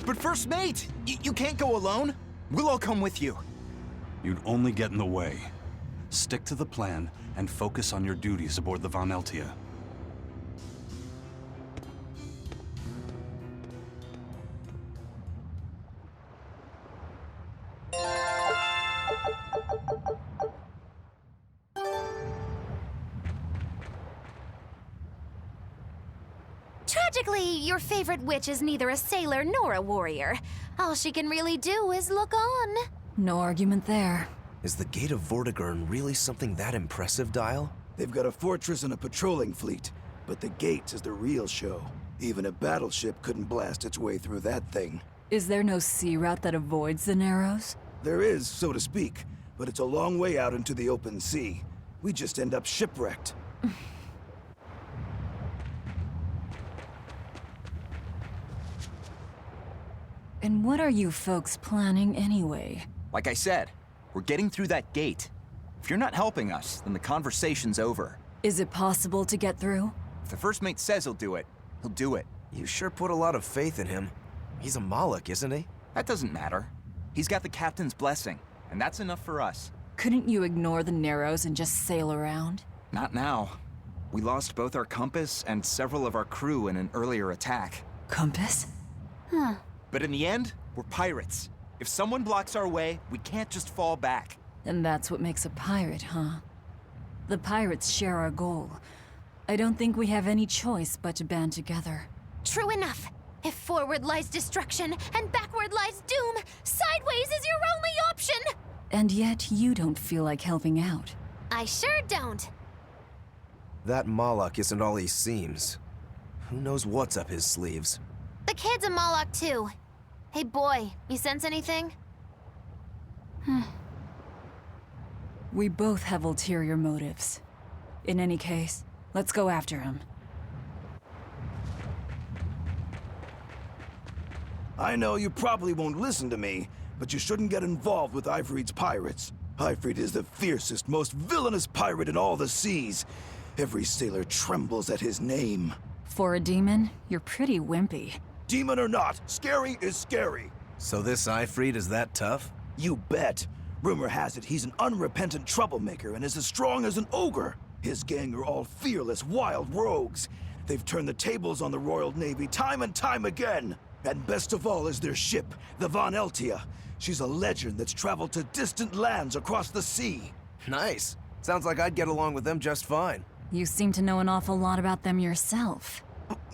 But First Mate, you can't go alone. We'll all come with you. You'd only get in the way. Stick to the plan and focus on your duties aboard the Von Eltia. Tragically, your favorite witch is neither a sailor nor a warrior. All she can really do is look on. No argument there. Is the Gate of Vortigern really something that impressive, Dial? They've got a fortress and a patrolling fleet, but the gate is the real show. Even a battleship couldn't blast its way through that thing. Is there no sea route that avoids the Narrows? There is, so to speak, but it's a long way out into the open sea. We just end up shipwrecked. And what are you folks planning anyway? Like I said, we're getting through that gate. If you're not helping us, then the conversation's over. Is it possible to get through? If the First Mate says he'll do it, he'll do it. You sure put a lot of faith in him. He's a Moloch, isn't he? That doesn't matter. He's got the captain's blessing, and that's enough for us. Couldn't you ignore the Narrows and just sail around? Not now. We lost both our compass and several of our crew in an earlier attack. Compass? Huh. But in the end, we're pirates. If someone blocks our way, we can't just fall back. And that's what makes a pirate, huh? The pirates share our goal. I don't think we have any choice but to band together. True enough. If forward lies destruction and backward lies doom, sideways is your only option! And yet, you don't feel like helping out. I sure don't. That Moloch isn't all he seems. Who knows what's up his sleeves? The kid's a Moloch too. Hey boy, you sense anything? We both have ulterior motives. In any case, let's go after him. I know you probably won't listen to me, but you shouldn't get involved with Ifrit's pirates. Ifrit is the fiercest, most villainous pirate in all the seas. Every sailor trembles at his name. For a demon, you're pretty wimpy. Demon or not, scary is scary. So this Ifrit is that tough? You bet. Rumor has it he's an unrepentant troublemaker and is as strong as an ogre. His gang are all fearless, wild rogues. They've turned the tables on the Royal Navy time and time again. And best of all is their ship, the Von Eltia. She's a legend that's traveled to distant lands across the sea. Nice. Sounds like I'd get along with them just fine. You seem to know an awful lot about them yourself.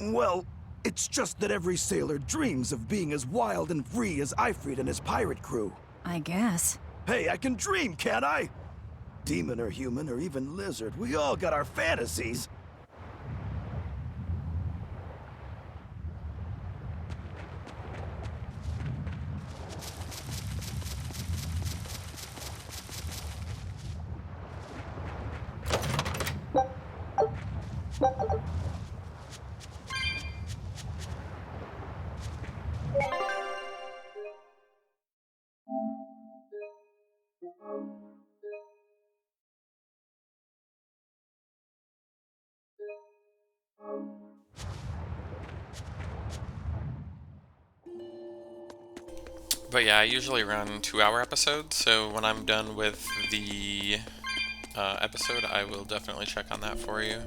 Well, it's just that every sailor dreams of being as wild and free as Ifrit and his pirate crew. I guess. Hey, I can dream, can't I? Demon or human or even lizard, we all got our fantasies. But yeah, I usually run 2-hour episodes, so when I'm done with the episode, I will definitely check on that for you.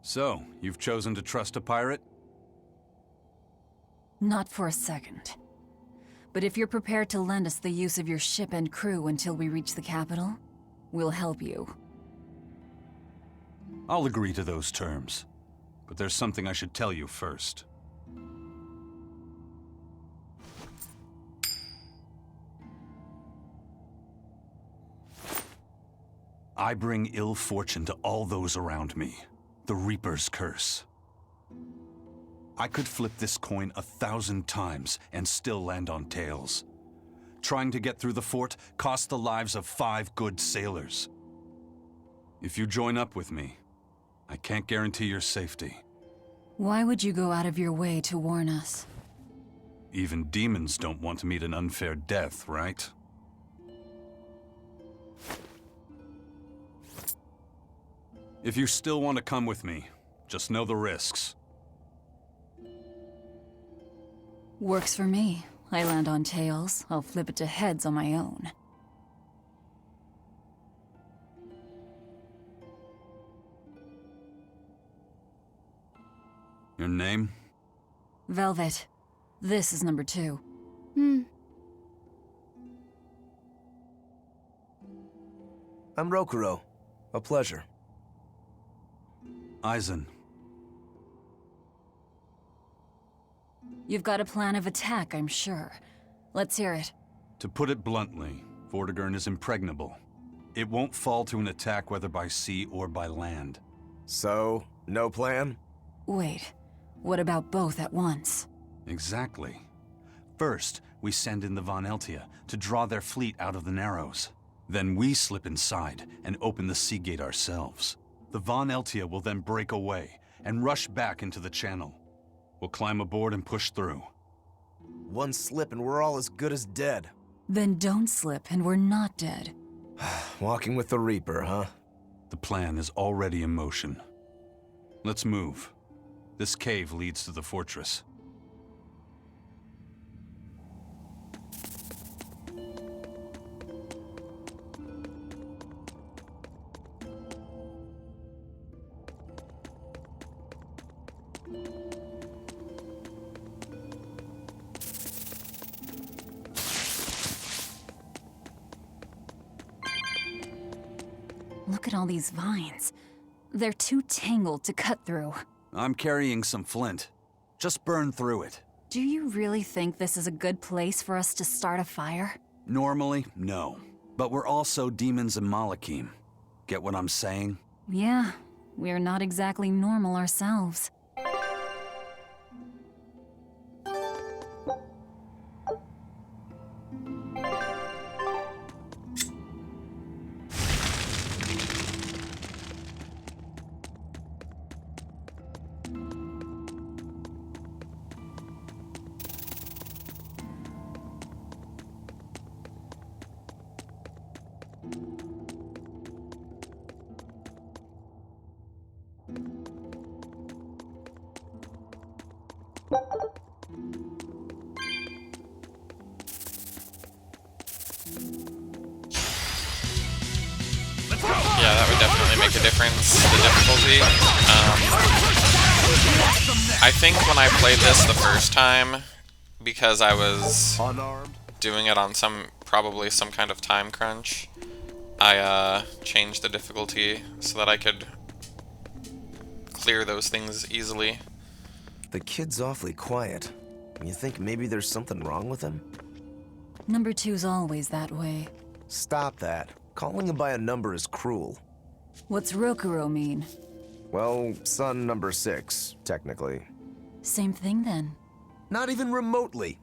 So, you've chosen to trust a pirate? Not for a second. But if you're prepared to lend us the use of your ship and crew until we reach the capital, we'll help you. I'll agree to those terms. But there's something I should tell you first. I bring ill fortune to all those around me. The Reaper's curse. I could flip this coin 1,000 times and still land on tails. Trying to get through the fort cost the lives of 5 good sailors. If you join up with me, I can't guarantee your safety. Why would you go out of your way to warn us? Even demons don't want to meet an unfair death, right? If you still want to come with me, just know the risks. Works for me. I land on tails, I'll flip it to heads on my own. Your name? Velvet. This is number 2. I'm Rokuro. A pleasure. Aizen. You've got a plan of attack, I'm sure. Let's hear it. To put it bluntly, Vortigern is impregnable. It won't fall to an attack whether by sea or by land. So, no plan? Wait, what about both at once? Exactly. First, we send in the Von Eltia to draw their fleet out of the Narrows. Then we slip inside and open the sea gate ourselves. The Von Eltia will then break away and rush back into the channel. We'll climb aboard and push through. One slip and we're all as good as dead. Then don't slip and we're not dead. Walking with the Reaper, huh? The plan is already in motion. Let's move. This cave leads to the fortress. Look at all these vines. They're too tangled to cut through. I'm carrying some flint. Just burn through it. Do you really think this is a good place for us to start a fire? Normally, no. But we're also demons and Malakim. Get what I'm saying? Yeah, we're not exactly normal ourselves. Yeah, that would definitely make a difference, the difficulty. I think when I played this the first time, because I was doing it on probably some kind of time crunch, I changed the difficulty so that I could clear those things easily. The kid's awfully quiet. You think maybe there's something wrong with him? Number 2's always that way. Stop that. Calling him by a number is cruel. What's Rokuro mean? Well, son number 6, technically. Same thing then. Not even remotely.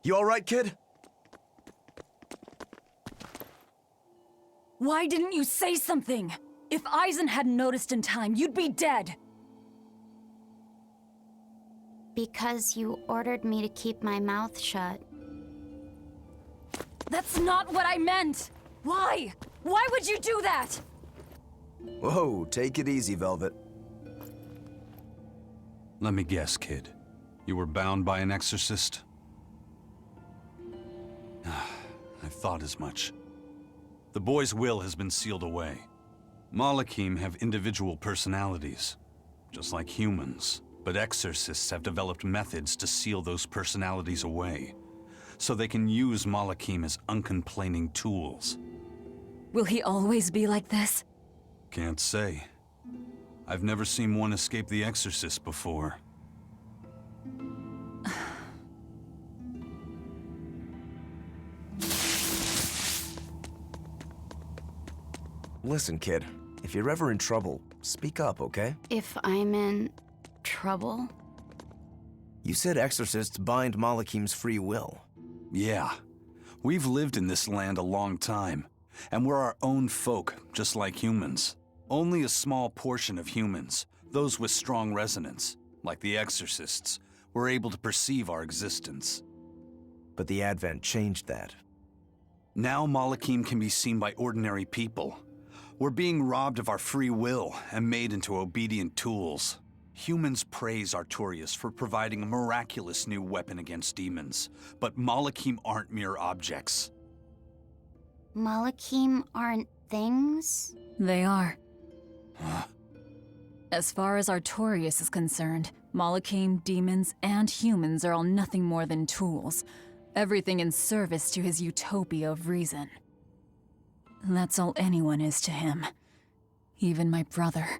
You all right, kid? Why didn't you say something? If Aizen hadn't noticed in time, you'd be dead. Because you ordered me to keep my mouth shut. That's not what I meant! Why? Why would you do that? Whoa, take it easy, Velvet. Let me guess, kid. You were bound by an exorcist? I thought as much. The boy's will has been sealed away. Malakim have individual personalities, just like humans. But exorcists have developed methods to seal those personalities away, so they can use Malakim as uncomplaining tools. Will he always be like this? Can't say. I've never seen one escape the exorcist before. Listen, kid. If you're ever in trouble, speak up, okay? If I'm in trouble? You said exorcists bind Malakim's free will. Yeah. We've lived in this land a long time, and we're our own folk, just like humans. Only a small portion of humans, those with strong resonance, like the exorcists, were able to perceive our existence. But the Advent changed that. Now Malakim can be seen by ordinary people. We're being robbed of our free will and made into obedient tools. Humans praise Artorias for providing a miraculous new weapon against demons, but Malakim aren't mere objects. Malakim aren't things? They are. As far as Artorias is concerned, Malakim, demons, and humans are all nothing more than tools. Everything in service to his utopia of reason. That's all anyone is to him. Even my brother.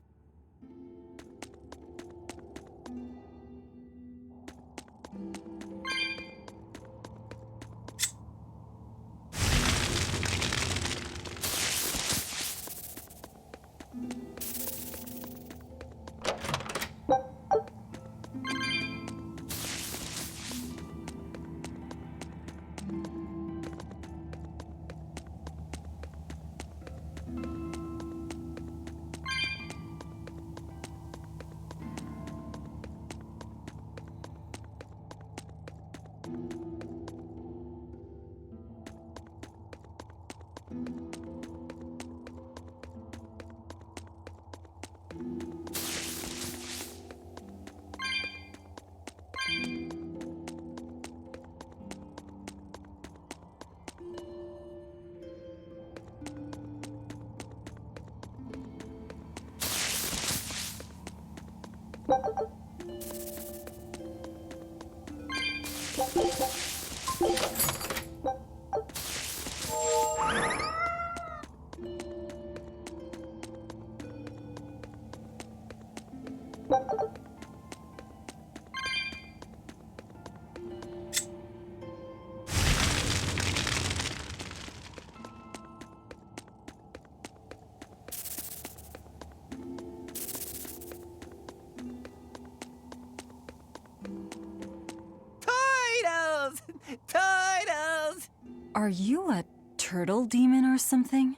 Turtles! Are you a turtle demon or something?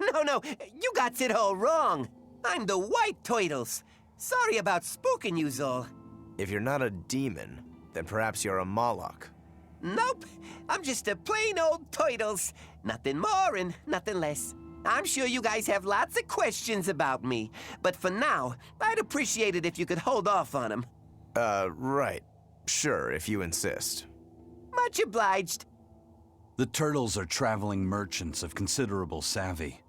No, you got it all wrong. I'm the White Turtles. Sorry about spooking yous all. If you're not a demon, then perhaps you're a Moloch. Nope, I'm just a plain old Turtles. Nothing more and nothing less. I'm sure you guys have lots of questions about me, but for now, I'd appreciate it if you could hold off on them. Right. Sure, if you insist. Much obliged. The turtles are traveling merchants of considerable savvy.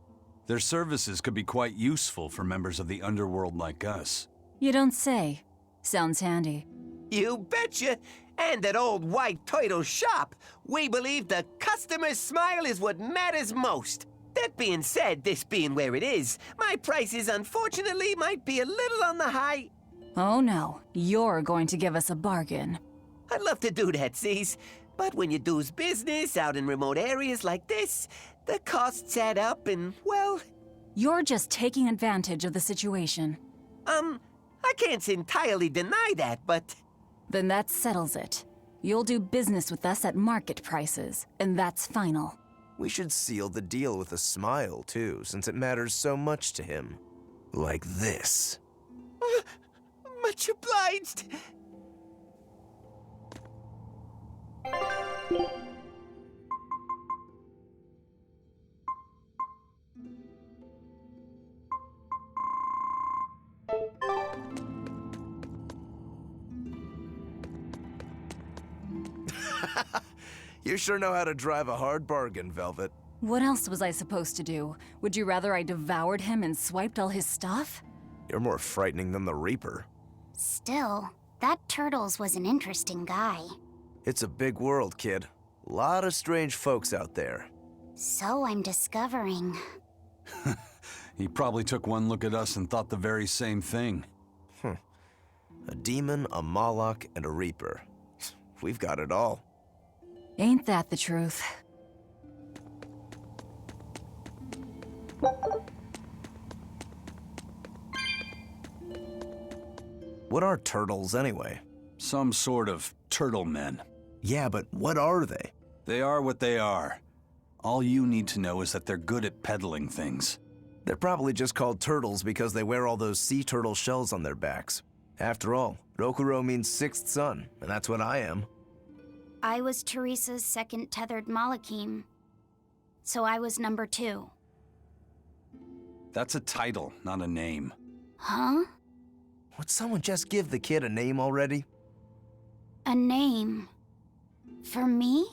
Their services could be quite useful for members of the underworld like us. You don't say. Sounds handy. You betcha. And at old White Turtle shop, we believe the customer's smile is what matters most. That being said, this being where it is, my prices unfortunately might be a little on the high. Oh no, you're going to give us a bargain. I'd love to do that, C's. But when you do's business out in remote areas like this, the costs add up and, well... You're just taking advantage of the situation. I can't entirely deny that, but... Then that settles it. You'll do business with us at market prices, and that's final. We should seal the deal with a smile, too, since it matters so much to him. Like this. Much obliged. You sure know how to drive a hard bargain, Velvet. What else was I supposed to do? Would you rather I devoured him and swiped all his stuff? You're more frightening than the Reaper. Still, that Turtles was an interesting guy. It's a big world, kid. A lot of strange folks out there. So I'm discovering. He probably took one look at us and thought the very same thing. A demon, a Moloch, and a Reaper. We've got it all. Ain't that the truth? What are turtles, anyway? Some sort of turtle men. Yeah, but what are they? They are what they are. All you need to know is that they're good at peddling things. They're probably just called turtles because they wear all those sea turtle shells on their backs. After all, Rokuro means sixth son, and that's what I am. I was Teresa's second tethered Malachim, so I was number 2. That's a title, not a name. Huh? Would someone just give the kid a name already? A name? For me?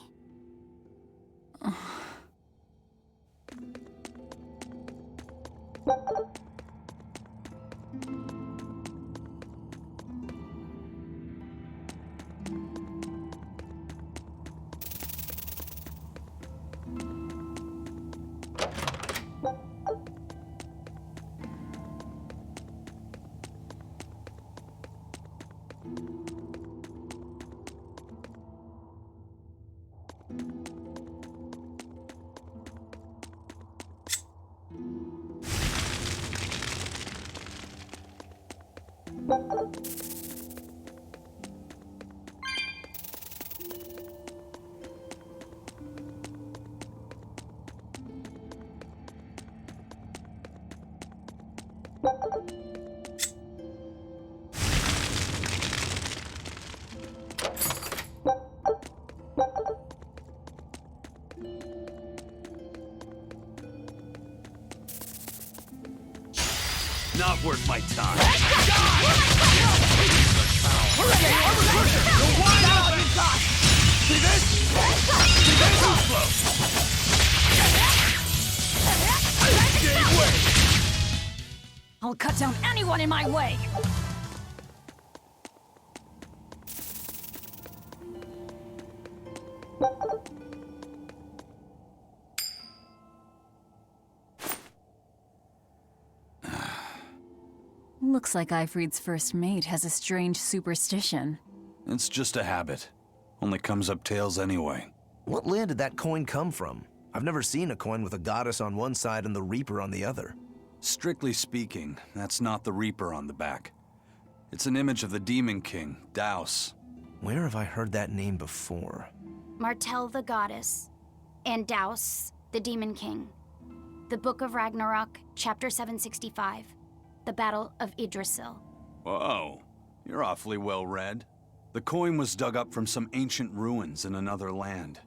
Not worth my time. I'll cut down anyone in my way! Looks like Ifrid's first mate has a strange superstition. It's just a habit. Only comes up tails anyway. What land did that coin come from? I've never seen a coin with a goddess on one side and the Reaper on the other. Strictly speaking, that's not the Reaper on the back. It's an image of the Demon King, Daus. Where have I heard that name before? Martel the goddess, and Daus, the demon king. The Book of Ragnarok, chapter 765. The Battle of Yggdrasil. Whoa, you're awfully well read. The coin was dug up from some ancient ruins in another land.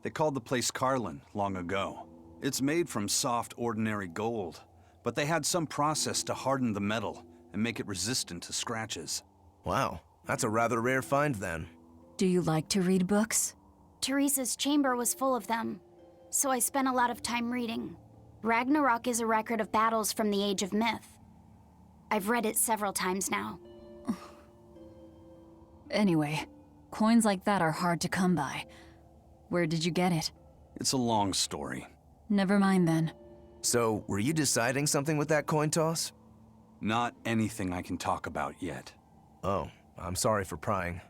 They called the place Carlin long ago. It's made from soft, ordinary gold, but they had some process to harden the metal and make it resistant to scratches. Wow, that's a rather rare find then. Do you like to read books? Teresa's chamber was full of them, so I spent a lot of time reading. Ragnarok is a record of battles from the Age of Myth. I've read it several times now. Anyway, coins like that are hard to come by. Where did you get it? It's a long story. Never mind then. So, were you deciding something with that coin toss? Not anything I can talk about yet. Oh, I'm sorry for prying.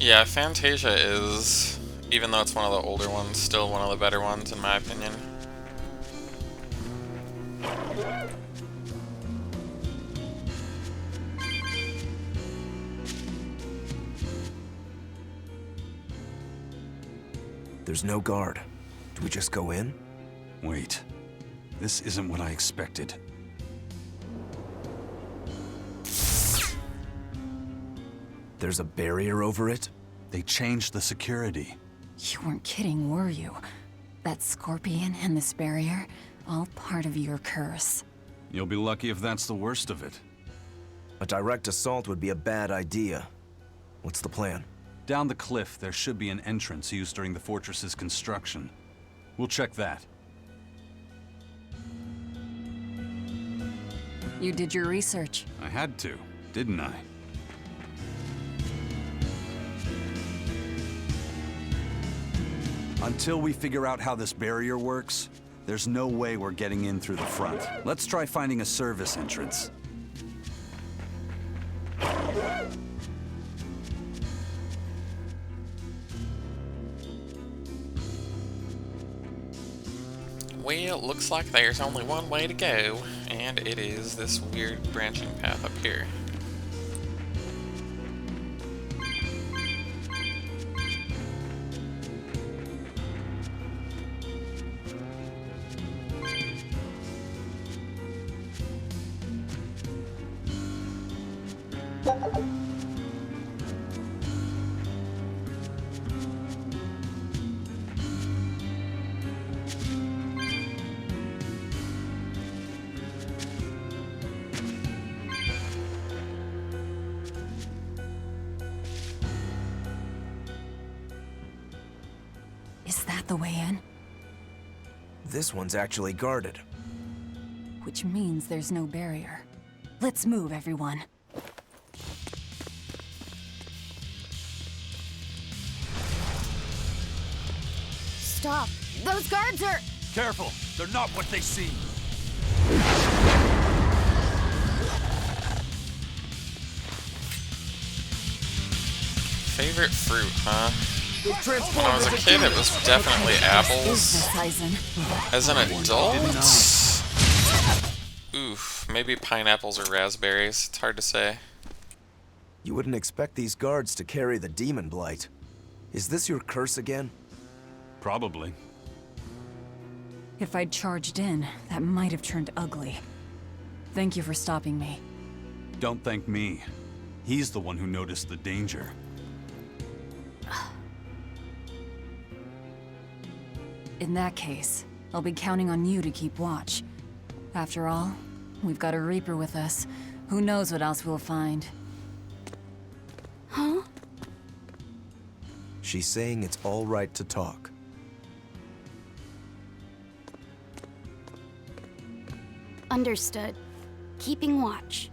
Yeah, Fantasia is, even though it's one of the older ones, still one of the better ones in my opinion. There's no guard. Do we just go in? Wait. This isn't what I expected. There's a barrier over it? They changed the security. You weren't kidding, were you? That scorpion and this barrier? All part of your curse. You'll be lucky if that's the worst of it. A direct assault would be a bad idea. What's the plan? Down the cliff, there should be an entrance used during the fortress's construction. We'll check that. You did your research. I had to, didn't I? Until we figure out how this barrier works, there's no way we're getting in through the front. Let's try finding a service entrance. Well, it looks like there's only one way to go, and it is this weird branching path up here. Is that the way in? This one's actually guarded. Which means there's no barrier. Let's move, everyone. Stop! Those guards are... Careful! They're not what they seem! Favorite fruit, huh? When I was a kid, it was definitely apples. As an adult? Oof, maybe pineapples or raspberries. It's hard to say. You wouldn't expect these guards to carry the demon blight. Is this your curse again? Probably. If I'd charged in, that might have turned ugly. Thank you for stopping me. Don't thank me. He's the one who noticed the danger. In that case, I'll be counting on you to keep watch. After all, we've got a Reaper with us. Who knows what else we'll find? Huh? She's saying it's all right to talk. Understood. Keeping watch.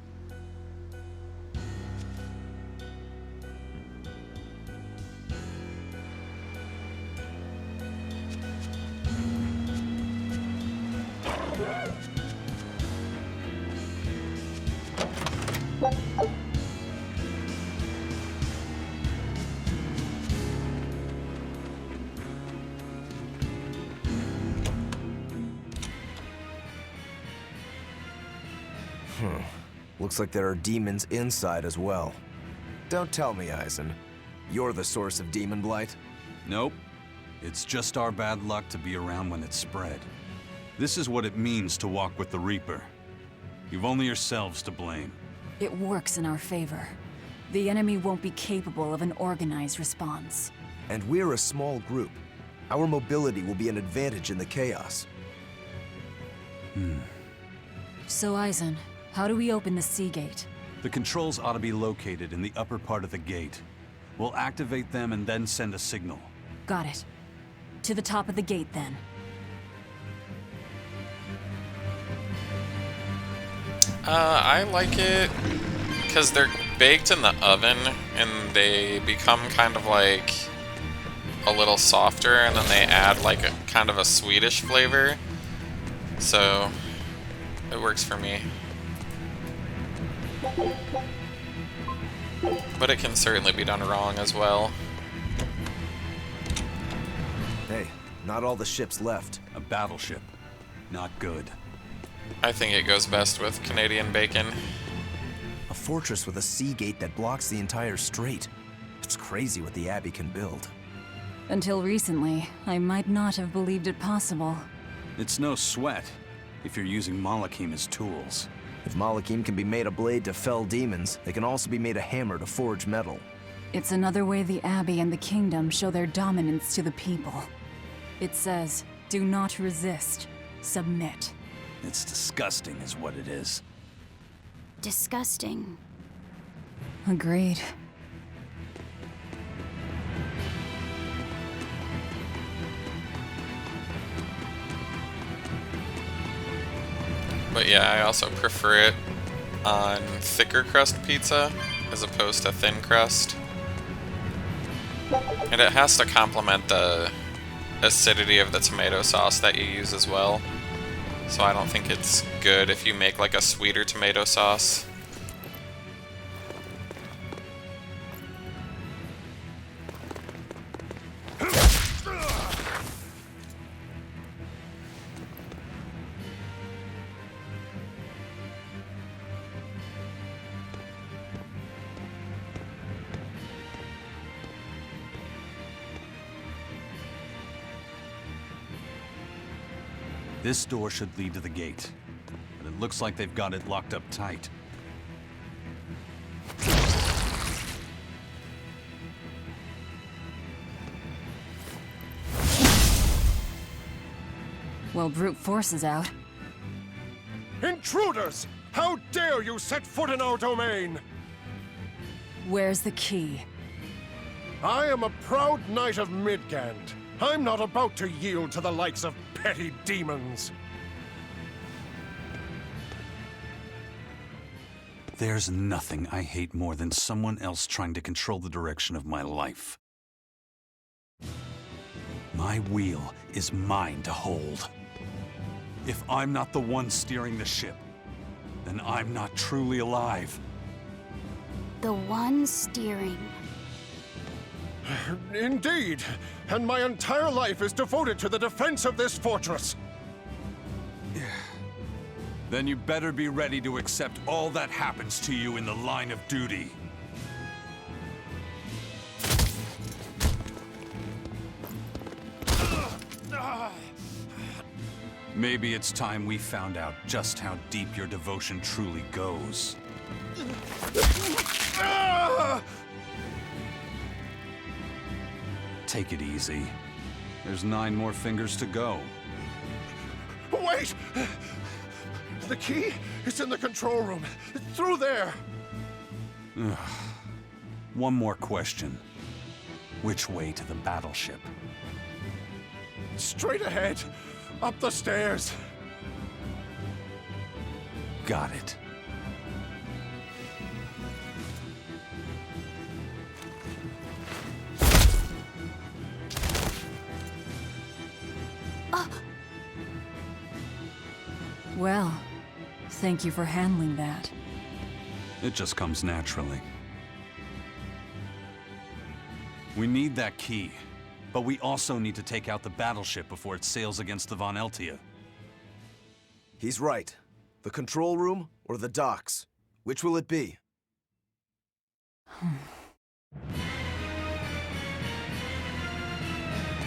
Looks like there are demons inside as well. Don't tell me, Eisen. You're the source of demon blight? Nope. It's just our bad luck to be around when it's spread. This is what it means to walk with the Reaper. You've only yourselves to blame. It works in our favor. The enemy won't be capable of an organized response. And we're a small group. Our mobility will be an advantage in the chaos. So, Eisen, how do we open the sea gate? The controls ought to be located in the upper part of the gate. We'll activate them and then send a signal. Got it. To the top of the gate, then. I like it because they're baked in the oven and they become kind of like a little softer, and then they add like a kind of a Swedish flavor. So it works for me. But it can certainly be done wrong as well. Hey, not all the ships left. A battleship. Not good. I think it goes best with Canadian bacon. A fortress with a sea gate that blocks the entire strait. It's crazy what the Abbey can build. Until recently, I might not have believed it possible. It's no sweat if you're using Malachim as tools. If Malachim can be made a blade to fell demons, they can also be made a hammer to forge metal. It's another way the Abbey and the Kingdom show their dominance to the people. It says, do not resist. Submit. It's disgusting is what it is. Disgusting. Agreed. But yeah, I also prefer it on thicker crust pizza as opposed to thin crust. And it has to complement the acidity of the tomato sauce that you use as well. So I don't think it's good if you make like a sweeter tomato sauce. This door should lead to the gate, but it looks like they've got it locked up tight. Well, brute force is out. Intruders! How dare you set foot in our domain? Where's the key? I am a proud knight of Midgand. I'm not about to yield to the likes of petty demons. There's nothing I hate more than someone else trying to control the direction of my life. My wheel is mine to hold. If I'm not the one steering the ship, then I'm not truly alive. The one steering. Indeed, and my entire life is devoted to the defense of this fortress. Then you better be ready to accept all that happens to you in the line of duty. Maybe it's time we found out just how deep your devotion truly goes. Take it easy. There's 9 more fingers to go. Wait! The key is in the control room. Through there. One more question. Which way to the battleship? Straight ahead. Up the stairs. Got it. Well, thank you for handling that. It just comes naturally. We need that key, but we also need to take out the battleship before it sails against the Von Eltia. He's right. The control room or the docks? Which will it be?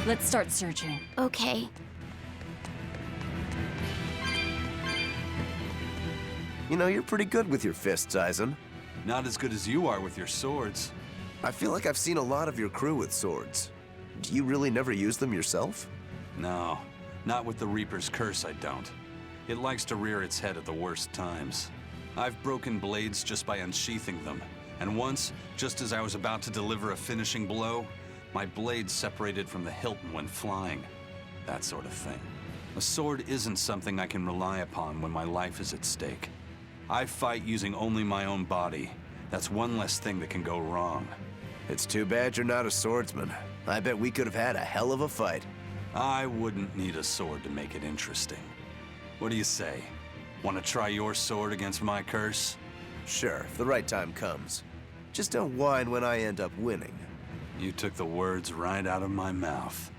Let's start searching. Okay. You know, you're pretty good with your fists, Eisen. Not as good as you are with your swords. I feel like I've seen a lot of your crew with swords. Do you really never use them yourself? No, not with the Reaper's curse, I don't. It likes to rear its head at the worst times. I've broken blades just by unsheathing them, and once, just as I was about to deliver a finishing blow, my blade separated from the hilt and went flying. That sort of thing. A sword isn't something I can rely upon when my life is at stake. I fight using only my own body. That's one less thing that can go wrong. It's too bad you're not a swordsman. I bet we could have had a hell of a fight. I wouldn't need a sword to make it interesting. What do you say? Want to try your sword against my curse? Sure, if the right time comes. Just don't whine when I end up winning. You took the words right out of my mouth.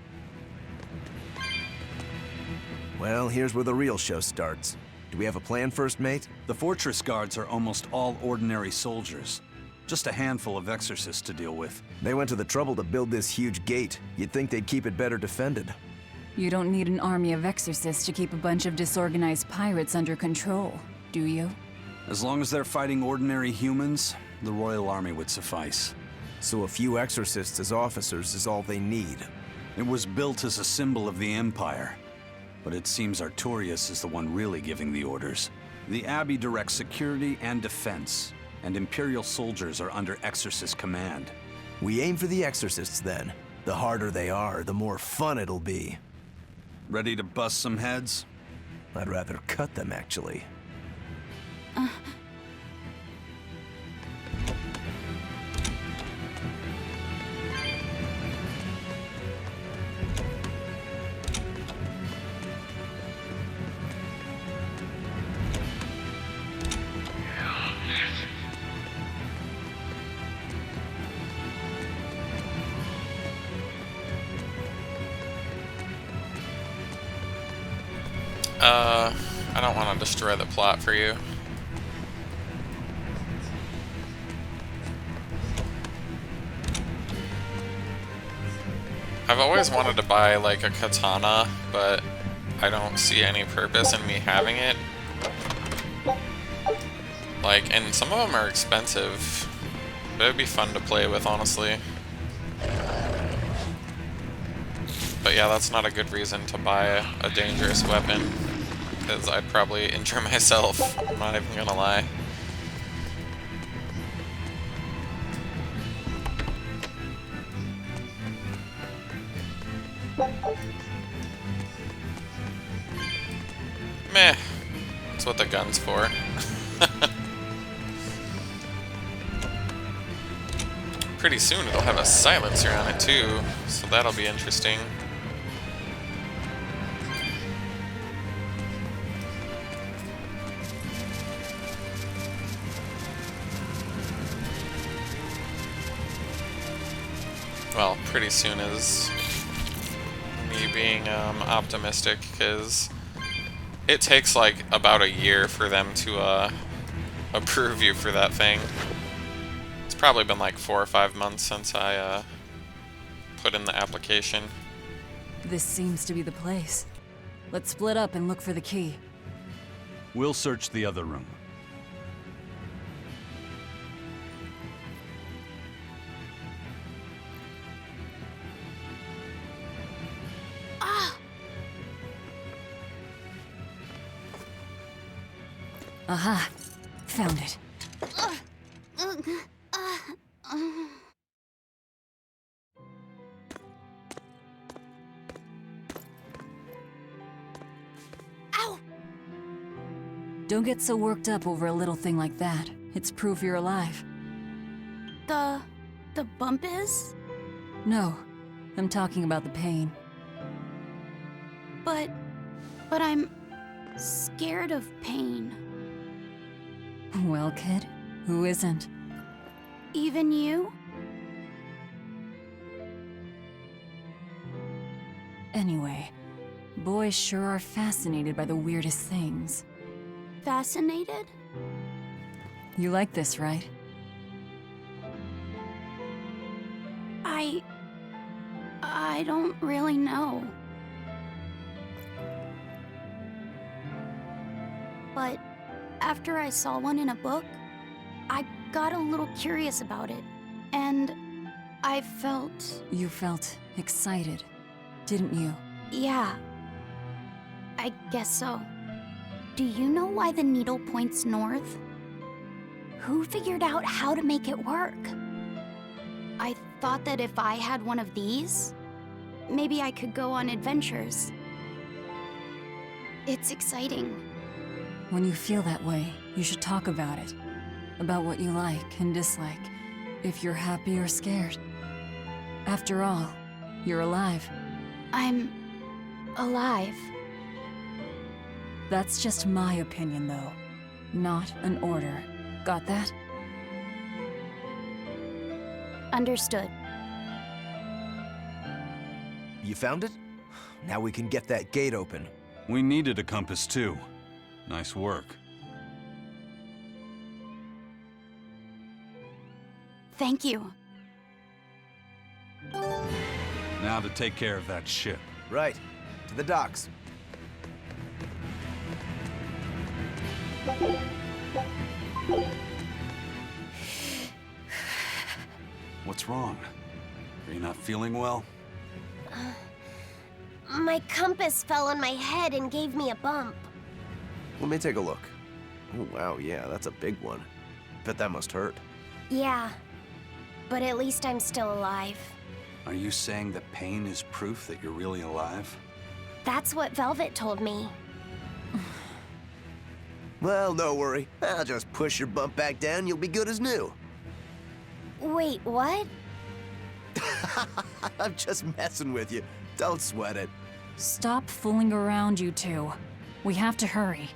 Well, here's where the real show starts. Do we have a plan, First Mate? The fortress guards are almost all ordinary soldiers. Just a handful of exorcists to deal with. They went to the trouble to build this huge gate. You'd think they'd keep it better defended. You don't need an army of exorcists to keep a bunch of disorganized pirates under control, do you? As long as they're fighting ordinary humans, the Royal Army would suffice. So a few exorcists as officers is all they need. It was built as a symbol of the Empire. But it seems Artorias is the one really giving the orders. The Abbey directs security and defense, and Imperial soldiers are under Exorcist command. We aim for the Exorcists, then. The harder they are, the more fun it'll be. Ready to bust some heads? I'd rather cut them, actually. I don't want to destroy the plot for you. I've always wanted to buy like a katana, but I don't see any purpose in me having it. Like, and some of them are expensive, but it'd be fun to play with, honestly. But yeah, that's not a good reason to buy a dangerous weapon, because I'd probably injure myself, I'm not even gonna lie. Meh, that's what the gun's for. Pretty soon it'll have a silencer on it too, so that'll be interesting. Well, pretty soon is me being optimistic, because it takes like about a year for them to approve you for that thing. It's probably been like 4 or 5 months since I put in the application. This seems to be the place. Let's split up and look for the key. We'll search the other room. Aha! Found it. Ow! Don't get so worked up over a little thing like that. It's proof you're alive. The bump is? No, I'm talking about the pain. But I'm scared of pain. Well, kid, who isn't? Even you? Anyway, boys sure are fascinated by the weirdest things. Fascinated? You like this, right? I don't really know. But after I saw one in a book, I got a little curious about it, and I felt... You felt excited, didn't you? Yeah. I guess so. Do you know why the needle points north? Who figured out how to make it work? I thought that if I had one of these, maybe I could go on adventures. It's exciting. When you feel that way, you should talk about it. About what you like and dislike, if you're happy or scared. After all, you're alive. I'm alive. That's just my opinion, though. Not an order. Got that? Understood. You found it? Now we can get that gate open. We needed a compass too. Nice work. Thank you. Now to take care of that ship. Right. To the docks. What's wrong? Are you not feeling well? My compass fell on my head and gave me a bump. Let me take a look. Oh, wow, yeah, that's a big one. Bet that must hurt. Yeah, but at least I'm still alive. Are you saying that pain is proof that you're really alive? That's what Velvet told me. Well, don't worry. I'll just push your bump back down, you'll be good as new. Wait, what? I'm just messing with you. Don't sweat it. Stop fooling around, you two. We have to hurry.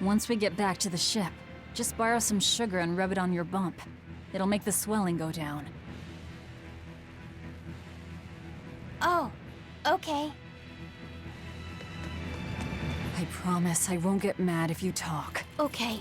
Once we get back to the ship, just borrow some sugar and rub it on your bump. It'll make the swelling go down. Oh, okay. I promise I won't get mad if you talk. Okay.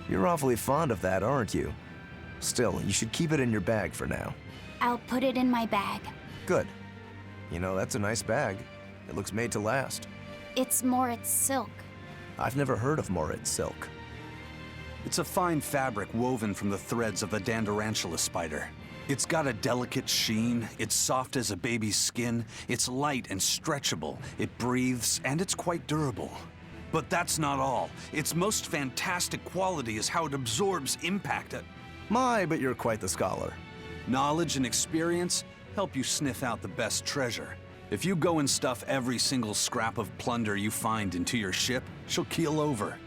You're awfully fond of that, aren't you? Still, you should keep it in your bag for now. I'll put it in my bag. Good. You know, that's a nice bag. It looks made to last. It's Moritz silk. I've never heard of Moritz silk. It's a fine fabric woven from the threads of the Dandarantula spider. It's got a delicate sheen, it's soft as a baby's skin, it's light and stretchable, it breathes, and it's quite durable. But that's not all. Its most fantastic quality is how it absorbs impact. My, but you're quite the scholar. Knowledge and experience help you sniff out the best treasure. If you go and stuff every single scrap of plunder you find into your ship, she'll keel over.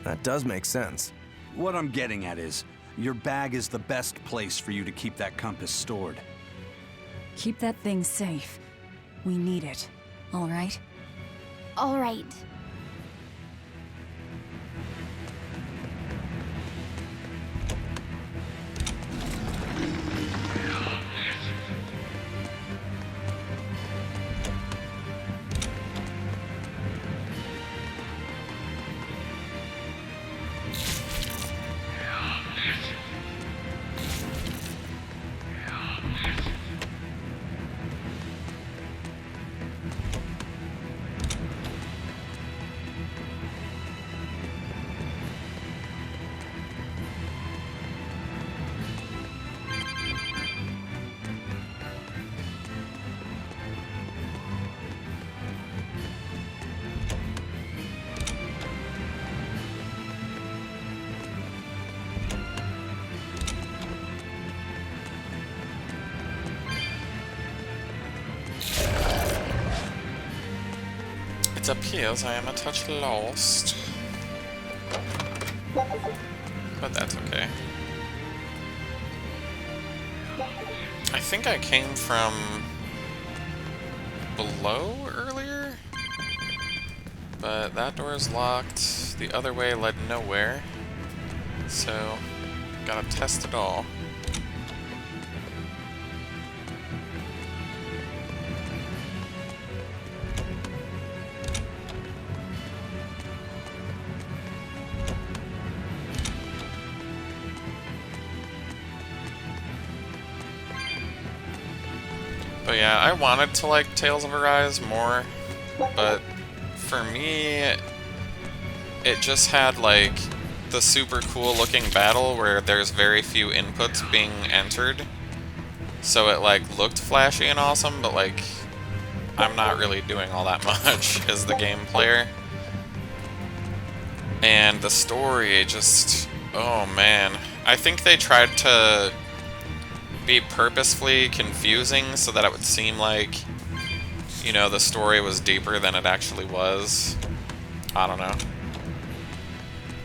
That does make sense. What I'm getting at is, your bag is the best place for you to keep that compass stored. Keep that thing safe. We need it, all right? All right. It appears I am a touch lost. But that's okay. I think I came from below earlier? But that door is locked. The other way led nowhere. So, gotta test it all. But yeah, I wanted to like Tales of Arise more, but for me, it just had like the super cool looking battle where there's very few inputs being entered. So it like looked flashy and awesome, but like I'm not really doing all that much as the game player. And the story just, oh man. I think they tried to be purposefully confusing so that it would seem like, you know, the story was deeper than it actually was. I don't know.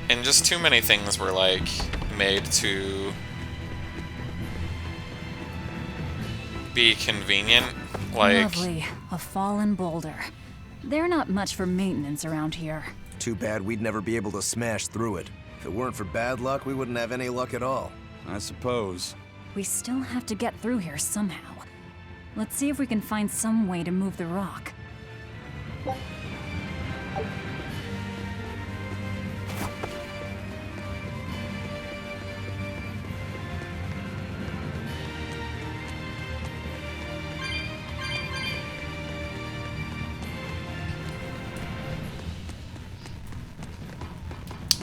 And just too many things were, like, made to be convenient. Like, Lovely. A fallen boulder. They're not much for maintenance around here. Too bad we'd never be able to smash through it. If it weren't for bad luck, we wouldn't have any luck at all. I suppose. We still have to get through here somehow. Let's see if we can find some way to move the rock.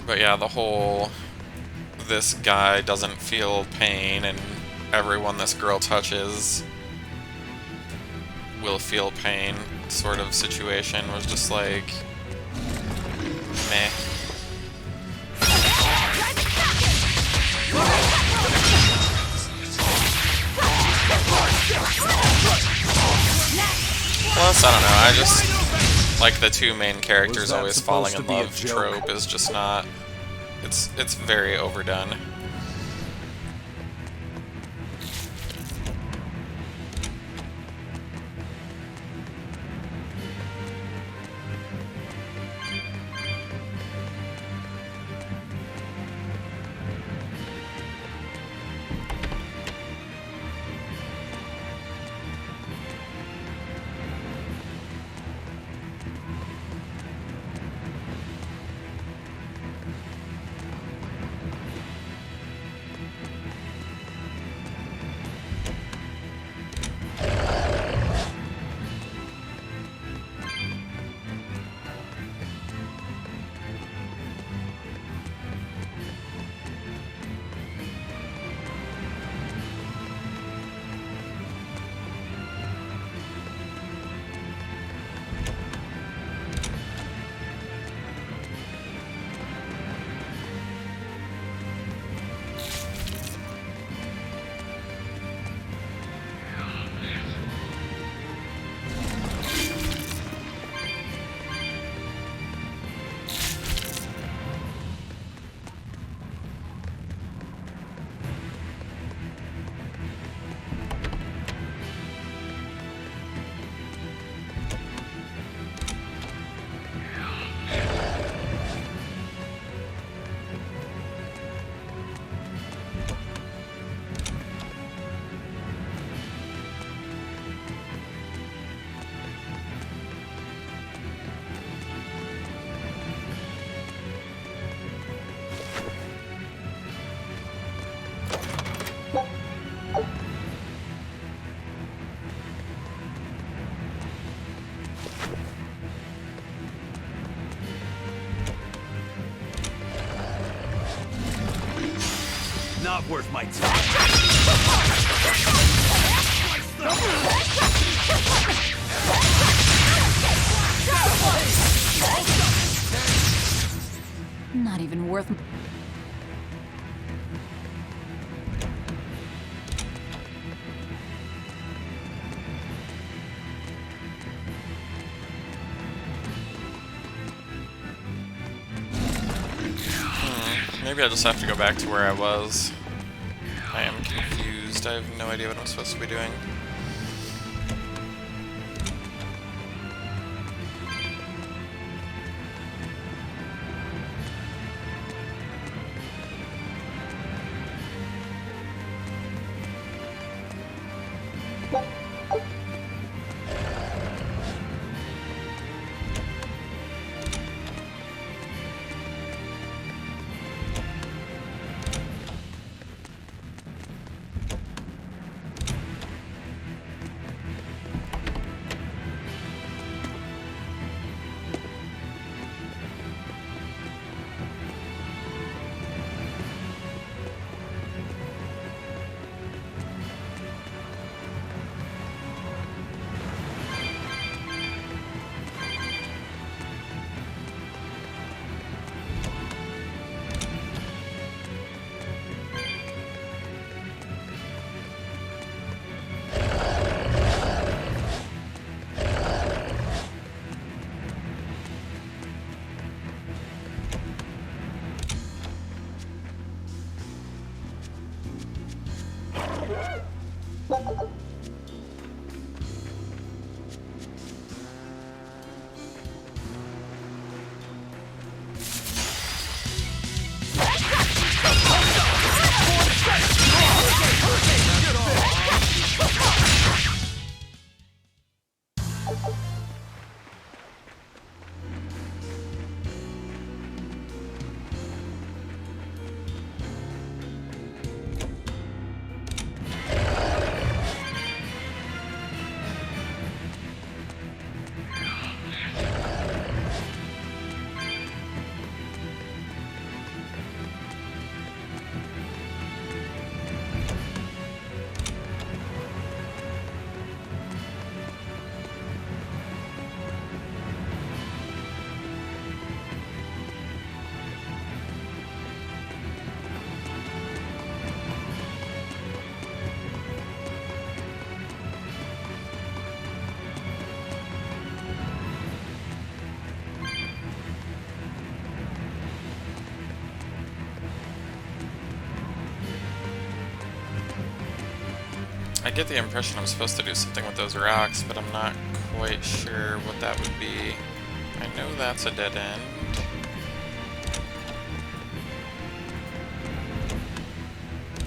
But yeah, the whole this guy doesn't feel pain and everyone this girl touches will feel pain sort of situation was just like meh. Plus, I don't know, I just like the two main characters always falling in love trope is just not, it's very overdone. Not worth my time. Not even worth... Maybe I just have to go back to where I was. I am confused. I have no idea what I'm supposed to be doing. I get the impression I'm supposed to do something with those rocks, but I'm not quite sure what that would be. I know that's a dead end.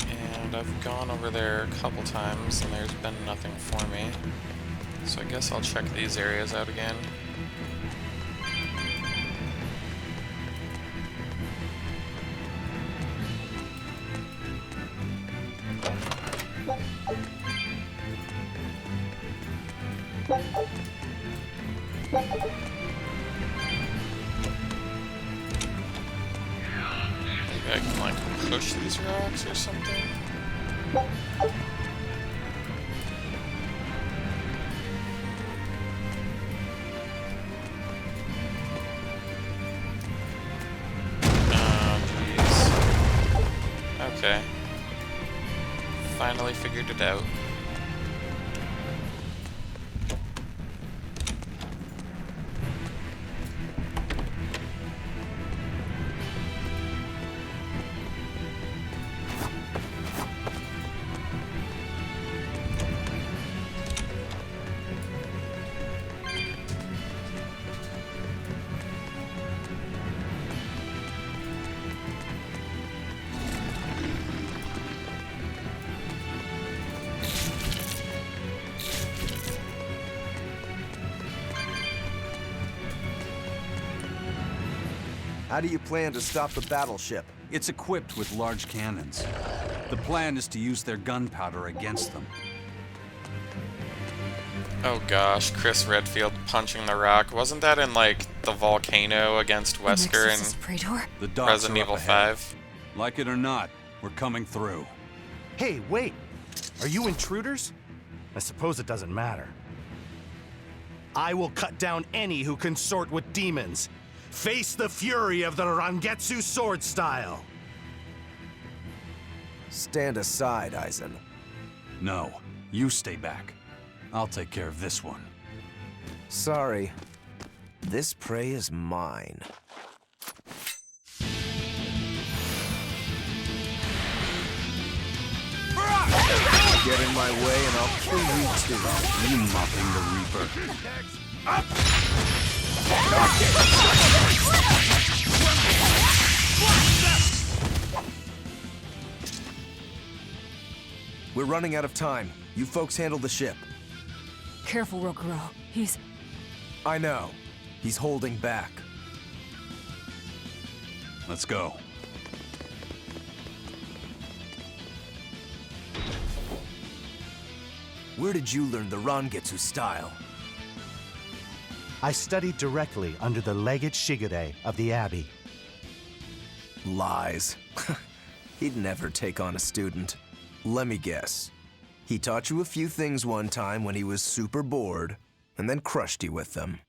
And I've gone over there a couple times and there's been nothing for me. So I guess I'll check these areas out again. Maybe I can, like, push these rocks or something? Oh, jeez. Okay. Finally figured it out. How do you plan to stop the battleship? It's equipped with large cannons. The plan is to use their gunpowder against them. Oh gosh, Chris Redfield punching the rock. Wasn't that in, like, the volcano against Wesker in The docks Resident are up Evil ahead. 5? Like it or not, we're coming through. Hey, wait! Are you intruders? I suppose it doesn't matter. I will cut down any who consort with demons. Face the fury of the Rangetsu sword style. Stand aside, Aizen. No, you stay back. I'll take care of this one. Sorry. This prey is mine. Get in my way and I'll kill you too. You mopping the Reaper. We're running out of time. You folks handle the ship. Careful, Rokuro. He's... I know. He's holding back. Let's go. Where did you learn the Rangetsu style? I studied directly under the Legate Shigure of the Abbey. Lies. He'd never take on a student. Let me guess. He taught you a few things one time when he was super bored, and then crushed you with them.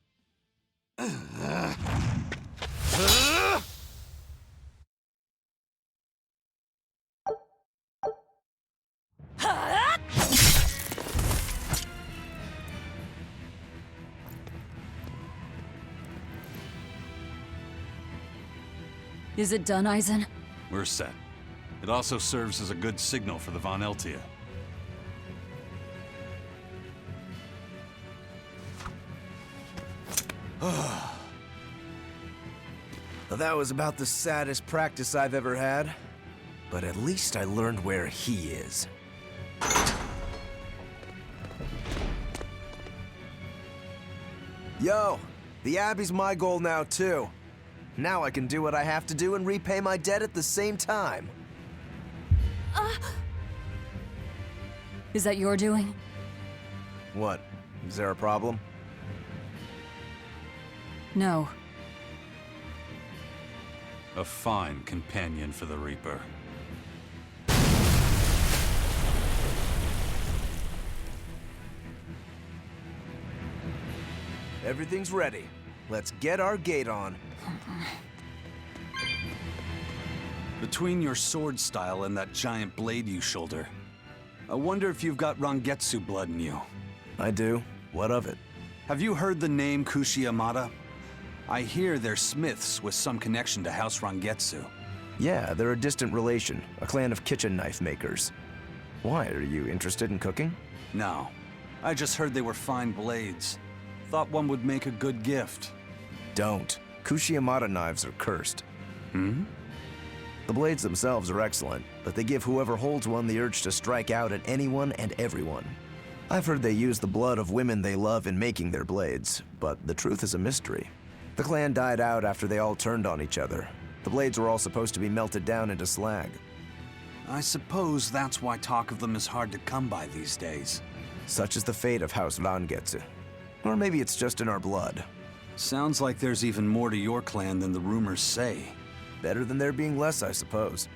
Is it done, Aizen? We're set. It also serves as a good signal for the Von Eltia. Well, that was about the saddest practice I've ever had. But at least I learned where he is. Yo, the Abbey's my goal now too. Now I can do what I have to do and repay my debt at the same time. Is that your doing? What? Is there a problem? No. A fine companion for the Reaper. Everything's ready. Let's get our gate on. Between your sword style and that giant blade you shoulder, I wonder if you've got Rangetsu blood in you. I do. What of it? Have you heard the name Kushi Yamada? I hear they're smiths with some connection to House Rangetsu. Yeah, they're a distant relation, a clan of kitchen knife makers. Why, are you interested in cooking? No. I just heard they were fine blades. Thought one would make a good gift. Don't. Kushiyamada knives are cursed. Hmm? The blades themselves are excellent, but they give whoever holds one the urge to strike out at anyone and everyone. I've heard they use the blood of women they love in making their blades, but the truth is a mystery. The clan died out after they all turned on each other. The blades were all supposed to be melted down into slag. I suppose that's why talk of them is hard to come by these days. Such is the fate of House Rangetsu. Or maybe it's just in our blood. Sounds like there's even more to your clan than the rumors say. Better than there being less, I suppose.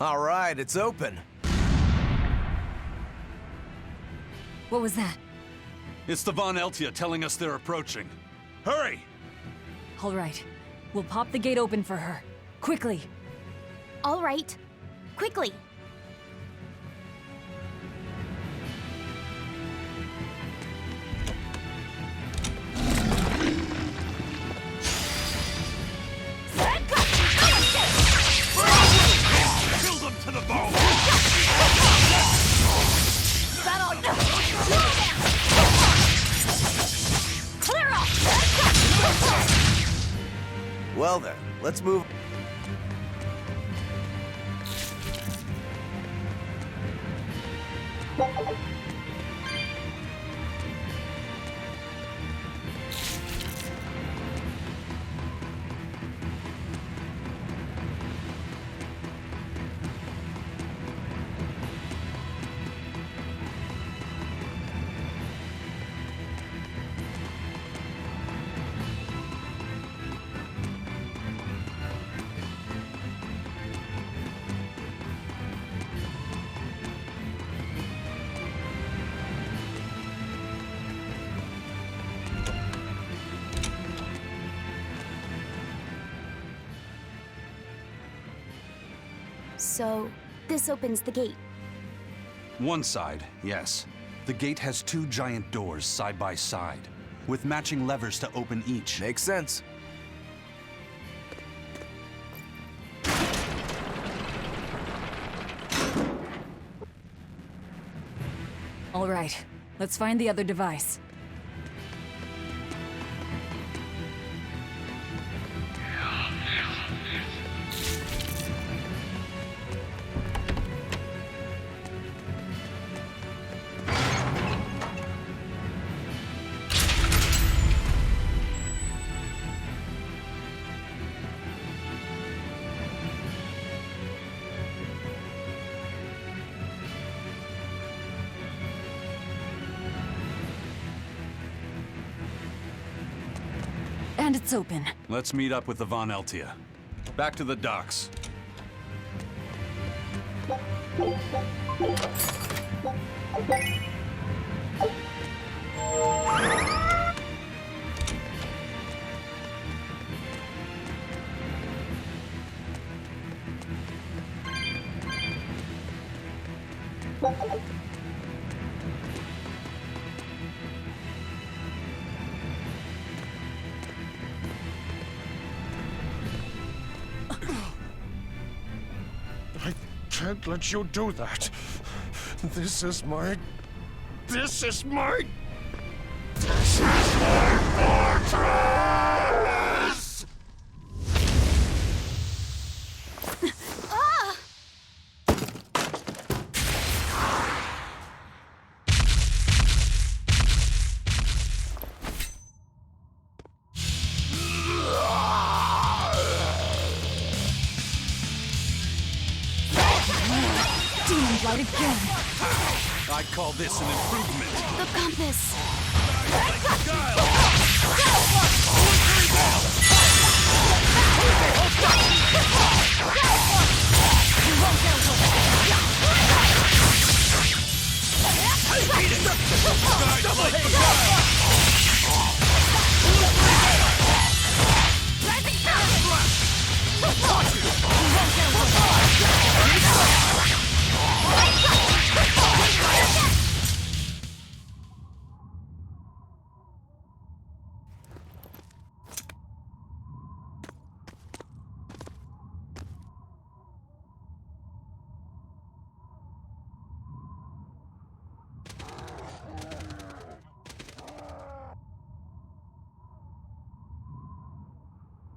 All right, it's open. What was that? It's the Von Eltia telling us they're approaching. Hurry! All right. We'll pop the gate open for her. Quickly! All right. Quickly. Kill them to the bone! Clear off! Well then, let's move. So, this opens the gate. One side, yes. The gate has two giant doors side by side, with matching levers to open each. Makes sense. All right. Let's find the other device. And it's open. Let's meet up with the Von Eltia. Back to the docks. can't let you do that. This is my... This is my fortress! Demon Blight again! I call this an improvement. The compass.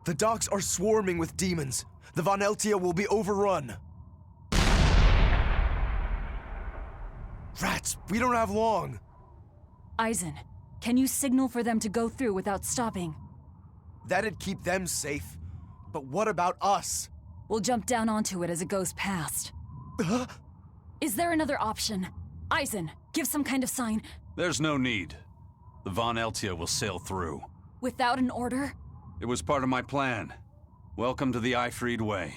The docks are swarming with demons. The Von Eltia will be overrun. Rats, we don't have long. Eisen, can you signal for them to go through without stopping? That'd keep them safe. But what about us? We'll jump down onto it as it goes past. Is there another option? Eisen, give some kind of sign. There's no need. The Von Eltia will sail through. Without an order? It was part of my plan. Welcome to the Ifried Way.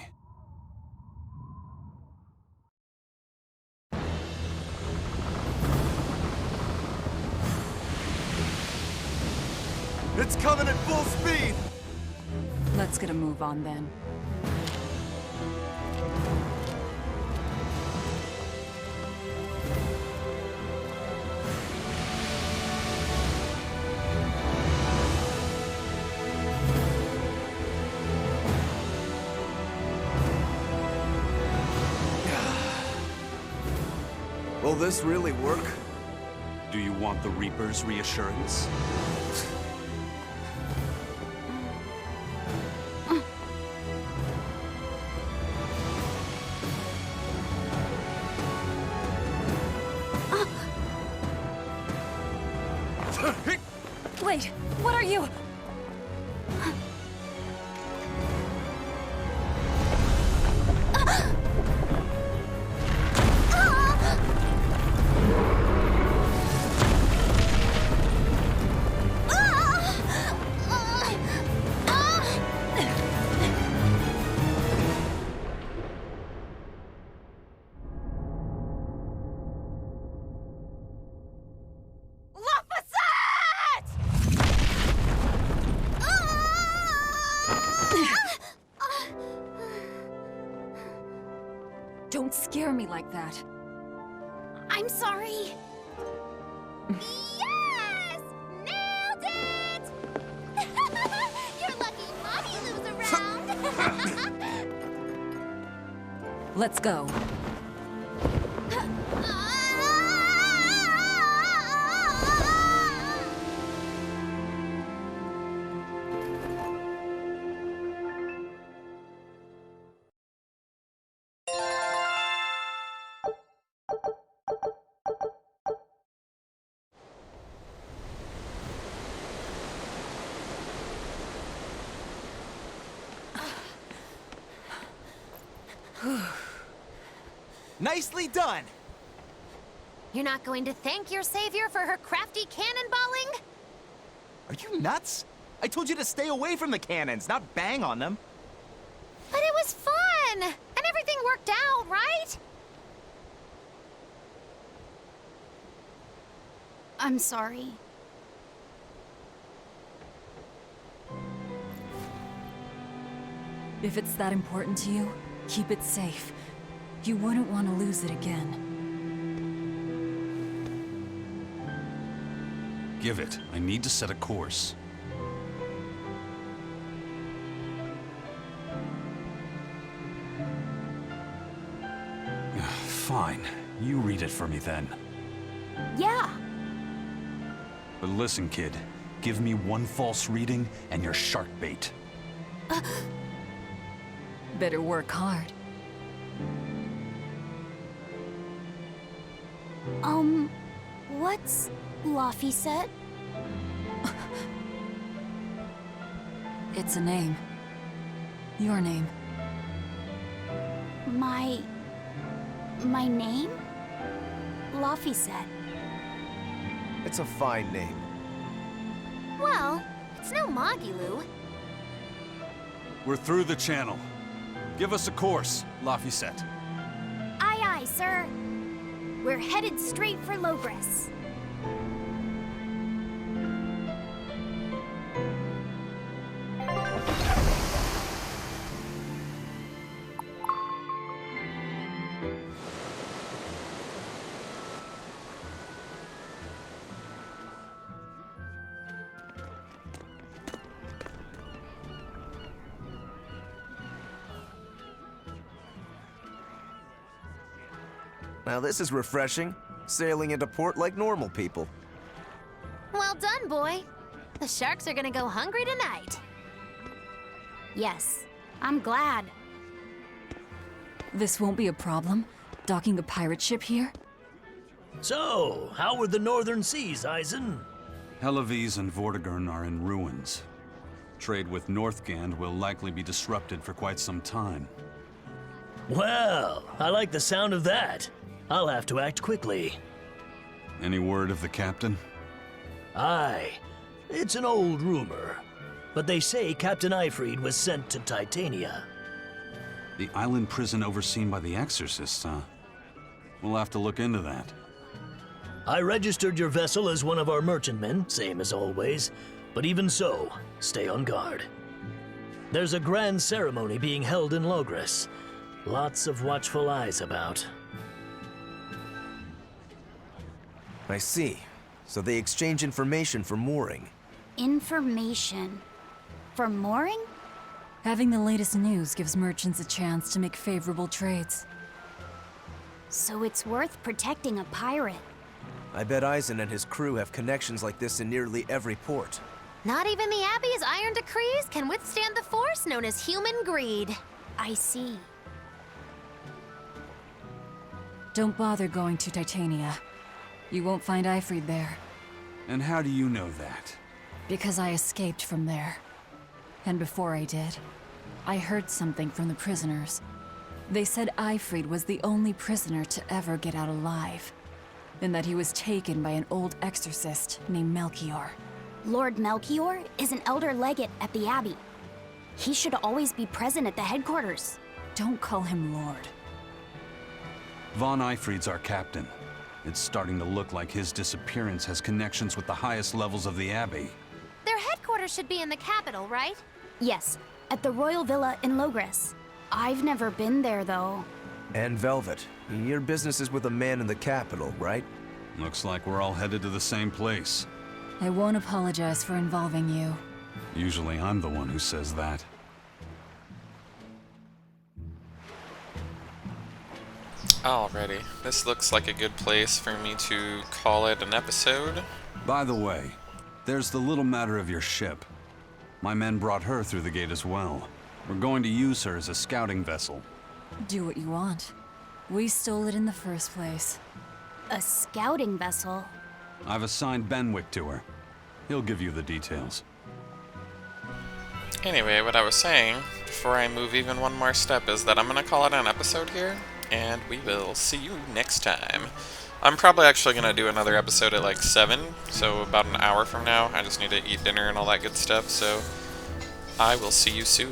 It's coming at full speed! Let's get a move on then. Will this really work? Do you want the Reaper's reassurance? Wait, what are you? Don't scare me like that. I'm sorry. Yes! Nailed it! You're lucky Mommy lives around. Let's go. Nicely done! You're not going to thank your savior for her crafty cannonballing? Are you nuts? I told you to stay away from the cannons, not bang on them. But it was fun! And everything worked out, right? I'm sorry. If it's that important to you, keep it safe. You wouldn't want to lose it again. Give it. I need to set a course. Fine. You read it for me then. Yeah. But listen, kid. Give me one false reading and you're shark bait. Better work hard. What's Laphicet? It's a name. Your name. My name? Laphicet. It's a fine name. Well, it's no Magilu. We're through the channel. Give us a course, Laphicet. Aye, aye, sir. We're headed straight for Logres. Now this is refreshing. Sailing into port like normal people. Well done, boy. The sharks are gonna go hungry tonight. Yes, I'm glad. This won't be a problem? Docking a pirate ship here? So, how were the northern seas, Eisen? Helavis and Vortigern are in ruins. Trade with Northgand will likely be disrupted for quite some time. Well, I like the sound of that. I'll have to act quickly. Any word of the captain? Aye. It's an old rumor. But they say Captain Eifried was sent to Titania. The island prison overseen by the exorcists, huh? We'll have to look into that. I registered your vessel as one of our merchantmen, same as always. But even so, stay on guard. There's a grand ceremony being held in Logres. Lots of watchful eyes about. I see. So they exchange information for mooring. Information. For mooring? Having the latest news gives merchants a chance to make favorable trades. So it's worth protecting a pirate. I bet Eisen and his crew have connections like this in nearly every port. Not even the Abbey's iron decrees can withstand the force known as human greed. I see. Don't bother going to Titania. You won't find Eifried there. And how do you know that? Because I escaped from there. And before I did, I heard something from the prisoners. They said Eifried was the only prisoner to ever get out alive, and that he was taken by an old exorcist named Melchior. Lord Melchior is an elder legate at the Abbey. He should always be present at the headquarters. Don't call him Lord. Von Eifried's our captain. It's starting to look like his disappearance has connections with the highest levels of the Abbey. Their headquarters should be in the capital, right? Yes, at the Royal Villa in Logres. I've never been there, though. And Velvet, your business is with a man in the capital, right? Looks like we're all headed to the same place. I won't apologize for involving you. Usually I'm the one who says that. Alrighty, this looks like a good place for me to call it an episode. By the way, there's the little matter of your ship. My men brought her through the gate as well. We're going to use her as a scouting vessel. Do what you want. We stole it in the first place. A scouting vessel? I've assigned Benwick to her. He'll give you the details. Anyway, what I was saying, before I move even one more step, is that I'm going to call it an episode here, and we will see you next time. I'm probably actually going to do another episode at like 7, so about an hour from now. I just need to eat dinner and all that good stuff, so I will see you soon.